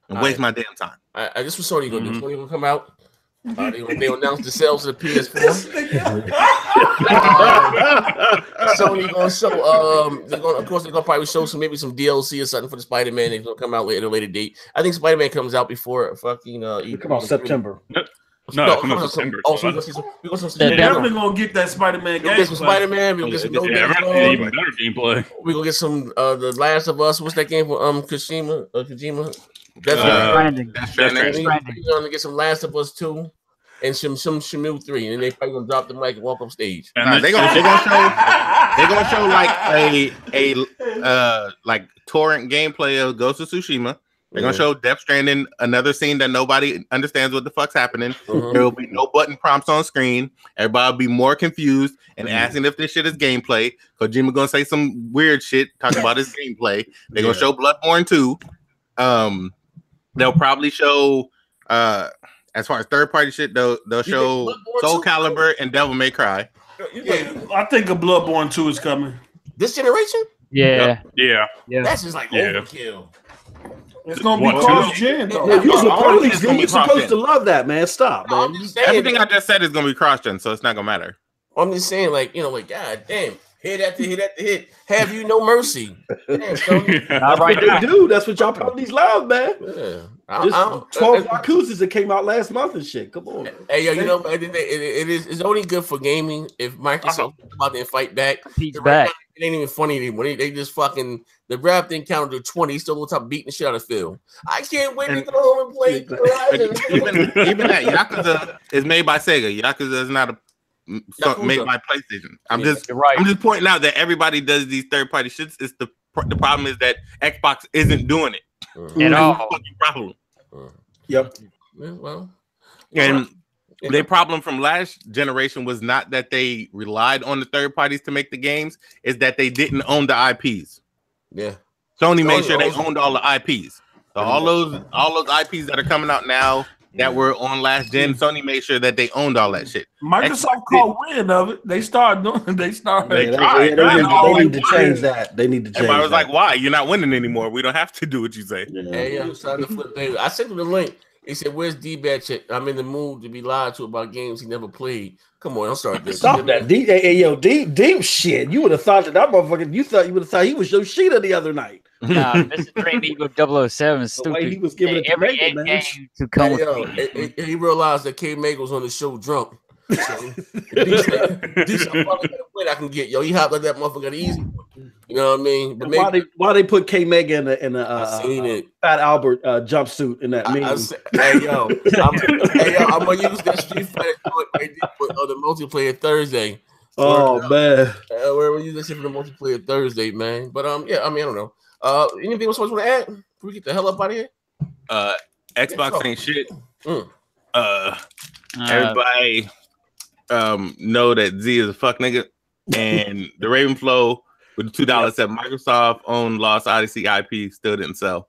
and waste my damn time. I just was Sony gonna do. Sony gonna come out. They announced the sales of the PS4. Sony gonna show. They're gonna probably show maybe some DLC or something for the Spider-Man. They're gonna come out at a later date. I think Spider-Man comes out before fucking. Come out September. No, come on, December. They're definitely gonna get that Spider-Man game. Get some Spider-Man. We'll get some even better gameplay. We're gonna get some The Last of Us. What's that game for Kojima? That's Stranding. We're gonna get some Last of Us 2 and some Shenmue 3, and then they probably gonna drop the mic and walk up stage. And they're gonna show like a like torrent gameplay of Ghost of Tsushima. They're gonna show Death Stranding, another scene that nobody understands what the fuck's happening. There will be no button prompts on screen. Everybody will be more confused and asking if this shit is gameplay. Kojima gonna say some weird shit talking about his gameplay. They're gonna show Bloodborne 2. They'll probably show as far as third party shit, they'll show Soul Calibur and Devil May Cry. Yeah, I think a Bloodborne 2 is coming. This generation? Yeah. That's just like overkill. It's gonna be cross-gen though. You're supposed to love that, man. Stop, man. Everything I just said is gonna be cross-gen, so it's not gonna matter. I'm just saying, like, god damn, hit after hit. Have you no mercy? Damn, that's what they do. That's what y'all put these live, man. Yeah. 12 Yakuzas that came out last month and shit. Come on. Hey, yo, you know, it's only good for gaming if Microsoft about to fight back. It ain't even funny anymore. They just fucking the rap didn't count to 20. He's still on top beating the shit out of Phil. I can't wait to go home and play. even that Yakuza is made by Sega. Yakuza is not made by PlayStation. I'm just pointing out that everybody does these third-party shits. It's the problem is that Xbox isn't doing it at all. Problem. Yep. Well, and their problem from last generation was not that they relied on the third parties to make the games, is that they didn't own the IPs. Yeah. Sony made sure they owned all the IPs. So all those IPs that are coming out now that were on last gen, Sony made sure that they owned all that shit. Microsoft caught wind of it. They started doing. They tried. They need to change that. They need to change. I was like, "Why? You're not winning anymore. We don't have to do what you say." Hey, I'm starting to flip, baby. I sent him the link. He said, "Where's D-Bat check? I'm in the mood to be lied to about games he never played." Come on, don't start this. Stop that. Deep shit. You would have thought that motherfucker. You would have thought he was Yoshida the other night. Nah, Mr. Dream Eagle 007 is stupid. The way he was giving every game to come he realized that K Meg was on the show drunk. So, I can get yo. He hopped like that motherfucker easy. You know what I mean? But why they put K Meg in a Fat Albert jumpsuit in that meme? I'm gonna use that Street Fighter for the multiplayer Thursday. Oh man, we're using this shit for the multiplayer Thursday, man. But yeah, I mean, I don't know. Anything else you want to add? Can we get the hell up out of here? Xbox ain't shit. Everybody know that Z is a fuck nigga, and the Ravenflow with the $2 that Microsoft owned Lost Odyssey IP still didn't sell.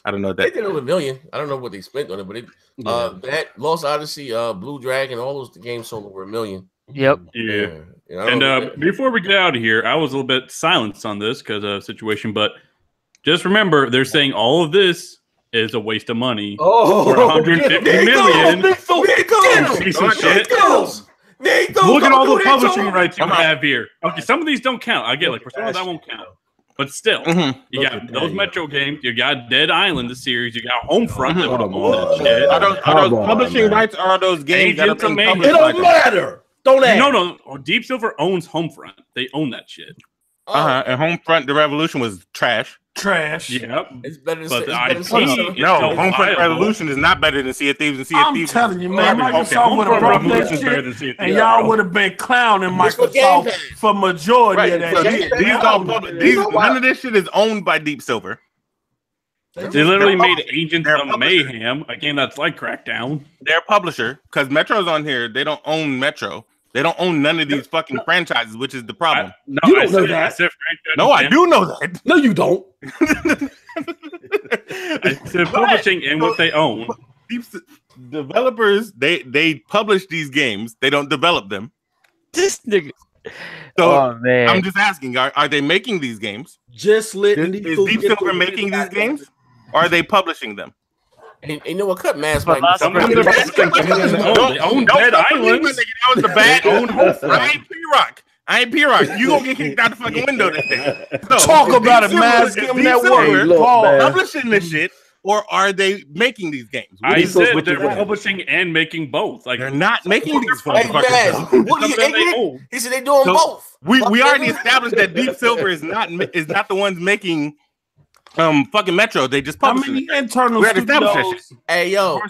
I don't know that. They did over $1 million. I don't know what they spent on it, but it that Lost Odyssey, Blue Dragon, all those games sold over $1 million. Yep. Yeah. And before we get out of here, I was a little bit silenced on this because of situation, but just remember, they're saying all of this is a waste of money for $150 million. Piece of shit. Look at all the publishing rights you have here. Okay, some of these don't count. I get like Persona that won't count. But still, you got those Metro games. You got Dead Island, the series. You got Homefront. Are those publishing rights? Or are those games that are being published? It don't matter. Don't ask. No. Deep Silver owns Homefront. They own that shit. And Homefront: The Revolution was trash. Yep. It's better than Homefront Revolution is not better than Sea of Thieves and Sea of Thieves. I'm telling you, man, Microsoft would have brought that shit, and y'all would have been clowning Microsoft for majority of that shit. None of this shit is owned by Deep Silver. They literally made Agents of Mayhem, a game that's like Crackdown. They're a publisher because Metro's on here. They don't own Metro. They don't own none of these fucking franchises, which is the problem. You don't know that. No, I do know that. No, you don't. I said publishing and what they own. Developers, they publish these games. They don't develop them. This nigga. So I'm just asking, are they making these games? Is Deep Silver making these games? Or are they publishing them? And you know what? Cut Mass back. They own Dead Island. That was the bad. I ain't P-Rock. You gonna get kicked out the fucking window today. So, talk about it, Mass. Give them that word. Publishing this shit, or are they making these games? I said they're publishing and making both. Like they're not making these fucking games. He said they're doing both. We already established that Deep Silver is not the ones making fucking Metro. They just publish it. Internal studios. Hey yo, wait,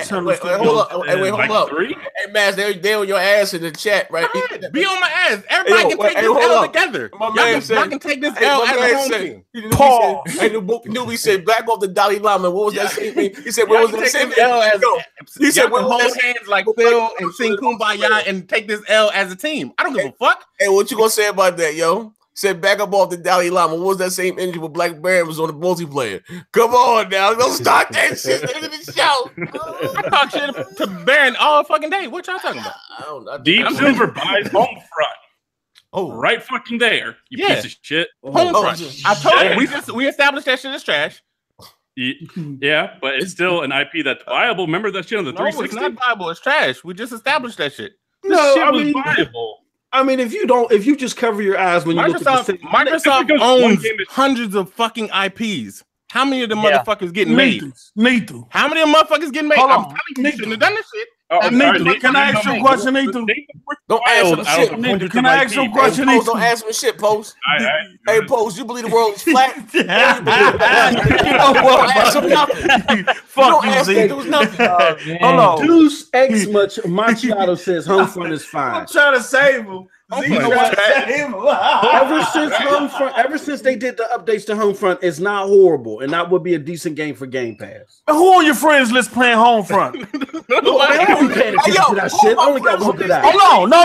hold up. Hey Mass, they on your ass in the chat, right? Be on my ass. Everybody can take this L together. Y'all can take this L as a home team. Paul. Hey, Newbie said back off the Dalai Lama. What was that statement? He said, "What was that statement?" He said, "We'll hold hands like Phil and sing Kumbaya and take this L as a team." I don't give a fuck. Hey, what you gonna say about that, yo? Said back up off the Dalai Lama. What was that same engine with Black Baron was on the multiplayer? Come on now, don't start that shit into the show. I talk shit to Baron all fucking day. What y'all talking about? Deep Silver buys Homefront. Oh, right fucking there, you piece of shit. Homefront. I told you we established that shit is trash. Yeah, but it's still an IP that's viable. Remember that shit on the 360? It's not viable. It's trash. We just established that shit. Shit was viable. I mean, if you just cover your eyes when you look at the Microsoft owns hundreds of fucking IPs. How many of them motherfuckers getting made? Nathan. How many of them motherfuckers getting made? I'm telling you, you shouldn't have done this shit. Nathan, can I ask you a question, Nathan? Don't ask him shit. Nathan, can I ask you a question, Nathan? Don't ask him shit, Post. Hey, Post, you believe the world is flat? Don't ask him nothing. Fuck you, Z. Hold on. Deuce X Machado says Homefront is fine. I'm trying to save him. Ever since they did the updates to Homefront, it's not horrible, and that would be a decent game for Game Pass. Who on your friends list playing Homefront? I don't be paying attention to that shit. I only got one good eye. Hold on, no.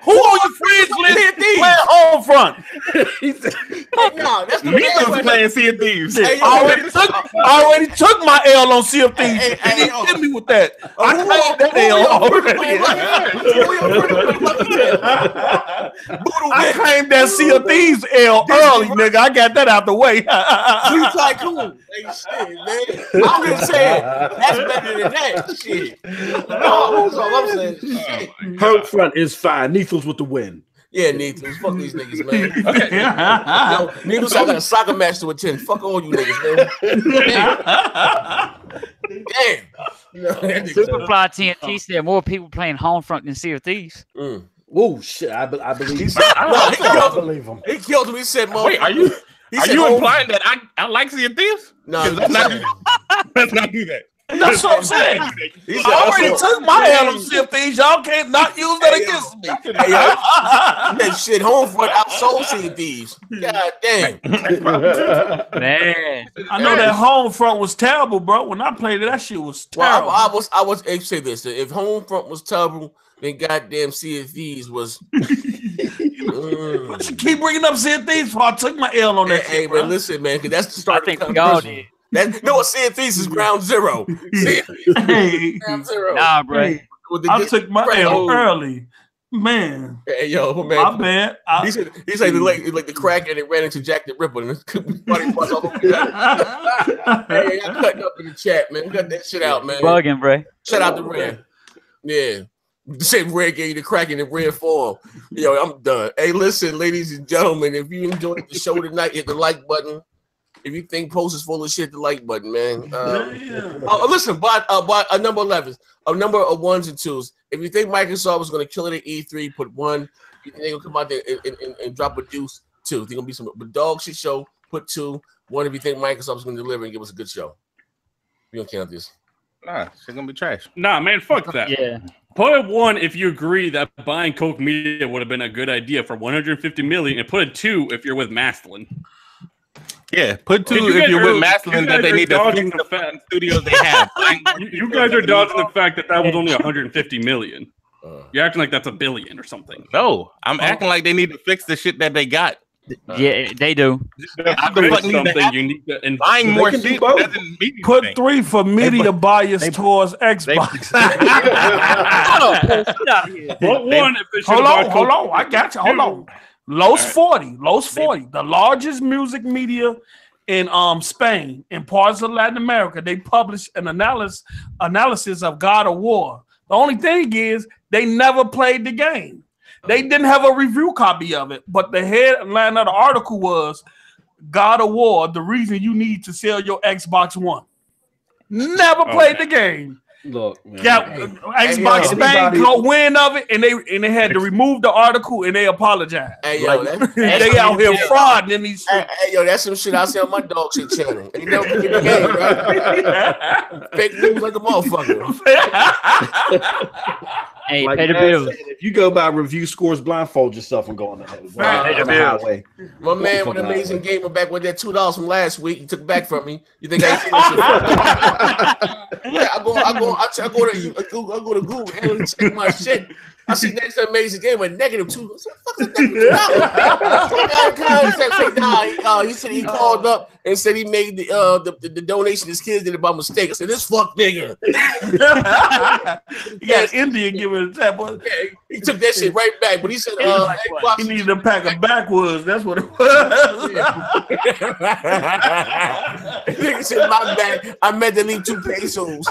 Who on your friends list playing Homefront? That's me playing Sea of Thieves. I already took my L on Sea of Thieves. You didn't hit me with that. I claimed that L already. I claimed that Sea of Thieves L early, nigga. I got that out the way. Tycoon. Hey, shit, man. I'm just saying that's better than that shit. No, that's all I'm saying. Homefront is fine. Needles with the win. Yeah, Needles. Fuck these niggas, man. Okay. Needles, I got a soccer match to attend. Fuck all you niggas, man. Damn. Superfly TNT said more people playing Homefront than Sea of Thieves. Oh shit! I believe. I believe him. He killed him. He said, "Wait, are you implying that I like Sea of Thieves? No, let's not do that. That's what I'm saying. I already took my L on Sea of Thieves. Y'all can't not use that against me. That shit Homefront outsold Sea of Thieves. God damn. Man, I know that Homefront was terrible, bro. When I played it, that shit was terrible. Well, I was say this: if Homefront was terrible, then goddamn Sea of Thieves was. But you keep bringing up Sea of Thieves, so I took my L on that. Hey, man, listen, man, because that's the start. I think we all did. No, Sea of Thieves is ground zero. Ground zero. Nah, bro. Hey, I took my L early. Man. Hey, yo, man. My bad. He said like the crack and it ran into Jack the Ripper and body parts all over. Hey, I cutting up in the chat, man. Cut that shit out, man. Bugging, bro. Shout out to Red. Yeah. The same Red gave you the crack in the red form. Yo, I'm done. Hey, listen, ladies and gentlemen, if you enjoyed the show tonight, hit the like button. If you think post is full of shit, the like button, man. Listen, but number 11, a number of ones and twos. If you think Microsoft is going to kill it at E3, put 1. You think they're going to come out there and drop a deuce, 2. There's going to be some dog shit show, put 2. 1 if you think Microsoft is going to deliver and give us a good show. We don't count this. Nah, it's going to be trash. Nah, man, fuck that. Yeah. Put a 1 if you agree that buying Koch Media would have been a good idea for $150 million, and put a 2 if you're with Maslin. Yeah, put 2 if you're with Maslin that they need to fix the studios they have. You guys are dodging the fact that was only $150 million. You're acting like that's $1 billion or something. No, I'm acting like they need to fix the shit that they got. Yeah, they do. You need to buying more shit doesn't mean put 3 for media bias towards Xbox. Put 1 if they hold on. I got you. Hold on. Los 40, the largest music media in Spain and parts of Latin America. They published an analysis of God of War. The only thing is they never played the game. They didn't have a review copy of it, but the headline of the article was God of War, the reason you need to sell your Xbox One. Never played the game. Look, man. Xbox Spain got wind of it, and they had to remove the article, and they apologized. Hey, yo, they out here frauding in these shit. Hey, yo, that's some shit I see on my dog shit channel. They never get the game, right? Fake news like a motherfucker. Hey, like pay the bills. If you go by review scores, blindfold yourself and go on the highway. My man with Amazing Gamer back with that $2 from last week. He took it back from me. You think I yeah, I go to Google and check my shit. I see next to Amazing Gamer -2. What the fuck is that? He said he called up and said he made the donation his kids did it by mistake. I said, this fuck nigga. Yeah, India giving a tap. He took that shit right back, but he said he needed a pack of backwoods. That's what it was. Nigga said, my bad. I meant to leave 2 pesos.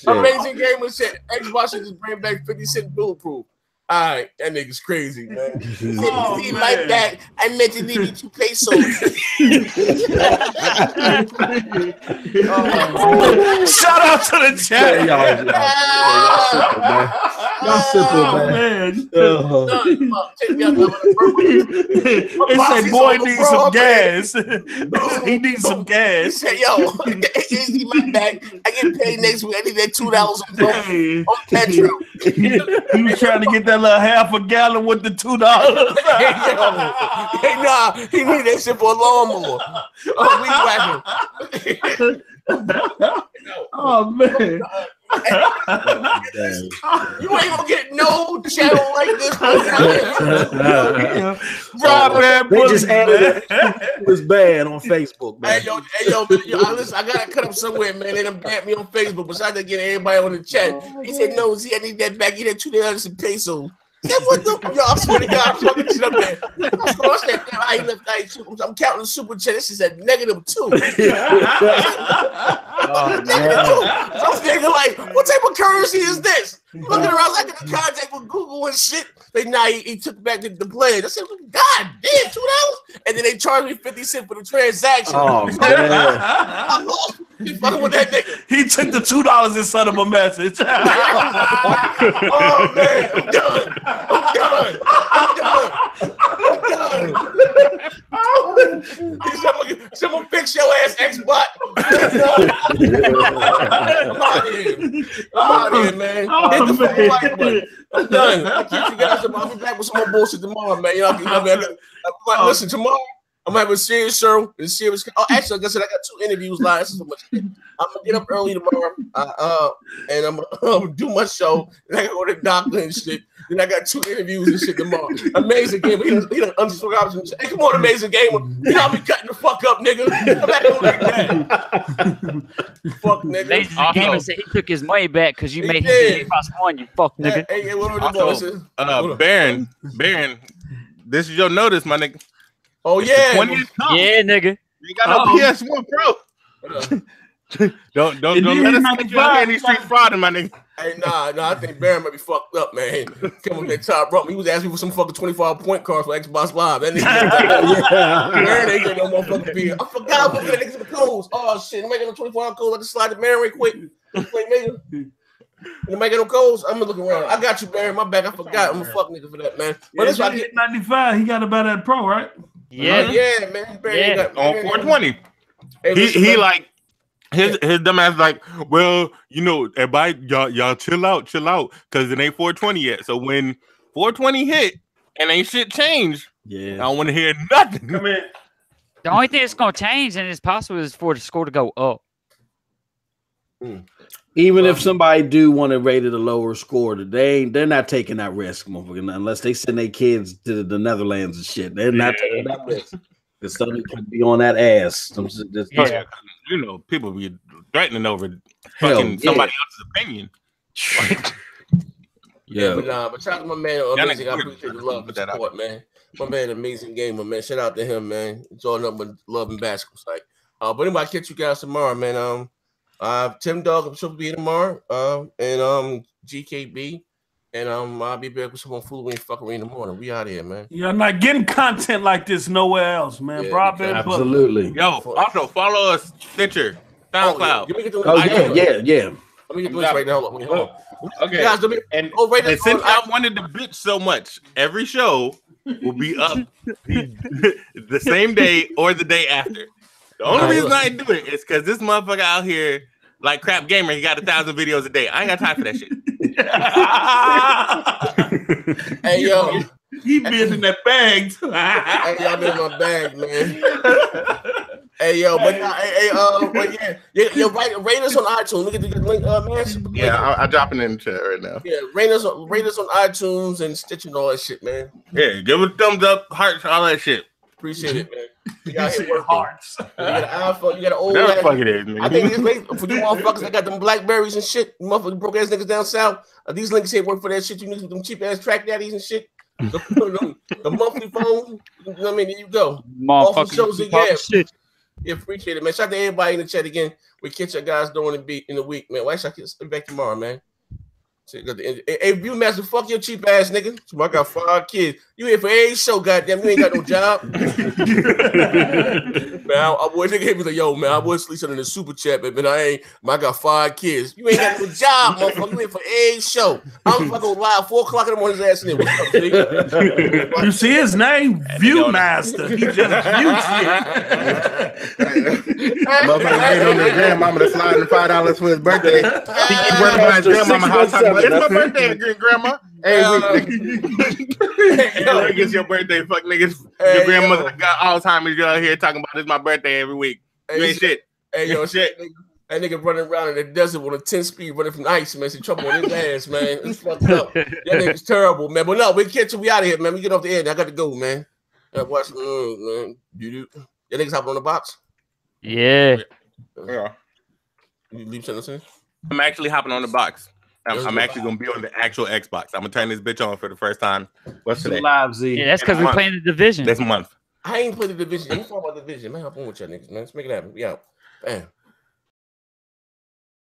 Amazing Gamer said Xbox should just bring back 50-cent bulletproof. All right, that nigga's crazy, man. See, like that, I meant to leave you 2 pesos. Shout out to the chat. Y'all simple, man. It said, boy needs some gas. He needs some gas. He said, yo, easy my back. I get paid next week. I need that $2 on petrol. He was trying to get that little half a gallon with the $2. Hey, nah, he need that shit for a lawnmower. We whacking. Oh man. You ain't gonna get no channel like this. Broadband Bullies, just added it was bad on Facebook, man. Hey, yo, listen, I gotta cut up somewhere, man. They done banned me on Facebook, besides they get everybody on the chat. He said, no, see, I need that back. He had $2 pesos. What the y'all swear to God, I'm fucking shit up there. I'm counting the super chat. This is at -2. So I'm thinking like, what type of currency is this? Looking around like in contact with Google and shit. He took back the pledge. I said, God damn, $2? And then they charged me 50 cents for the transaction. Oh man. You fucking with that nigga. He took the $2 and sent him a message. Oh man, I'm done. Someone fix your ass, Xbox. Come on here, man. Hit the fucking like button. I'm done. I'll keep you guys. I'll be back with some more bullshit tomorrow, man. Listen, tomorrow I'm gonna have a serious show and serious. Oh, actually, like I said, I got 2 interviews live. That's so much. I'm gonna get up early tomorrow, and I'm gonna do my show. And I gotta go to the doctor and shit. Then I got 2 interviews and shit tomorrow. Amazing Gamer. He done understood options. Hey, come on, Amazing Gamer. You know I'll be cutting the fuck up, nigga. I'm not doing like that. Fuck, nigga. Amazing Gamer said he took his money back because you made him +1. You fuck, nigga. Hey, what are the boys? Baron, this is your notice, my nigga. Oh yeah, yeah, nigga. You got no PS1 Pro. don't let us get you out here in these street fraud, my nigga. Hey, nah, I think Baron might be fucked up, man. Come on, that top rope. He was asking me for some fucking 25-point cards for Xbox Live. That nigga, Baron ain't getting no motherfucking beer. I forgot about that niggas in the codes. Oh shit, I'm making no 24 codes. I just slide the Baron right quick. Wait, nigga. You making no codes? I'm gonna look around. I got you, Baron. My bag. I forgot. I'm a fuck nigga for that, man. But that's why I get 95. He got about that Pro, right? Yeah, yeah, man. Baron got, on 420. Hey, he like. His dumb ass like, well, you know, everybody, y'all chill out, because it ain't 420 yet. So when 420 hit and ain't shit changed, I don't want to hear nothing. Come in. The only thing that's gonna change and it's possible is for the score to go up. Even if somebody do want to rate it a lower score today, they're not taking that risk, unless they send their kids to the Netherlands and shit. They're not taking that risk. Because somebody could be on that ass. You know, people be threatening over fucking somebody else's opinion. But shout out to my man, Amazing. I appreciate the love and support, man. My man, Amazing Gamer, man. Shout out to him, man. It's all nothing but love and basketball site. But anyway, I'll catch you guys tomorrow, man. Tim Dog, I'm supposed to be here tomorrow. And GKB. And I'll be back with some more foolery and fuckery in the morning. We out here, man. You're not getting content like this nowhere else, man. Broadband, absolutely. Yo, also follow us, Stitcher, SoundCloud. Yeah. Let me get the list right now. Hold on. Okay. Guys, and since I wanted to bitch so much, every show will be up the same day or the day after. The only reason I do it is because this motherfucker out here, like Crap Gamer, he got 1,000 videos a day. I ain't got time for that shit. Hey, yo. He been in that bag. Hey, y'all been in my bag, man. Hey, yo, but rate us on iTunes. Look at the link, man. Yeah, I'll drop it in the chat right now. Yeah, rate us on iTunes and Stitch and all that shit, man. Yeah, give it a thumbs up, hearts, all that shit. Appreciate it, man. You got hearts. You got an iPhone. You got an old. Never fuck it is, man. I think for you motherfuckers that got them Blackberries and shit, motherfuckers broke ass niggas down south. These links here work for that shit. You niggas with them cheap ass track daddies and shit. The monthly phone. You know what I mean? There you go. Motherfuckers shows again. Yeah, appreciate it, man. Shout out to everybody in the chat again. We catch you guys during the week, man. Why should I get back tomorrow, man? Hey, Viewmaster, fuck your cheap ass nigga. So I got 5 kids. You here for every show, goddamn. You ain't got no job. Man, I would nigga hit me like, yo, man, I would sleep in the super chat, but I ain't. Man, I got 5 kids. You ain't got no job, motherfucker. You here for every show. I'm fucking live 4 o'clock in the morning. His ass in there. What's up, nigga? You see his name, Viewmaster. He just views shit. Motherfucker on the grandmama to slide $5 for his birthday. He keep working on his grandmama house. It's my birthday, grandma. Hey, it gets your birthday, fuck niggas. Your grandmother got Alzheimer's. You out here talking about it's my birthday every week. You ain't shit. Hey, yo, shit. That nigga running around in the desert with a 10-speed running from ice, man. Some trouble on his ass, man. It's fucked up. That nigga's terrible, man. But no, we catch you. We out of here, man. We get off the air. I got to go, man. Watch, man. That niggas hopping on the box. Yeah. You leave something? I'm actually hopping on the box. I'm actually gonna be on the actual Xbox. I'm gonna turn this bitch on for the first time. What's today? Live Z. Yeah, that's because we're playing the Division. This month. I ain't played the Division. I ain't talking about the Division. Man, hop on with y'all niggas, man. Let's make it happen. We out. Bam.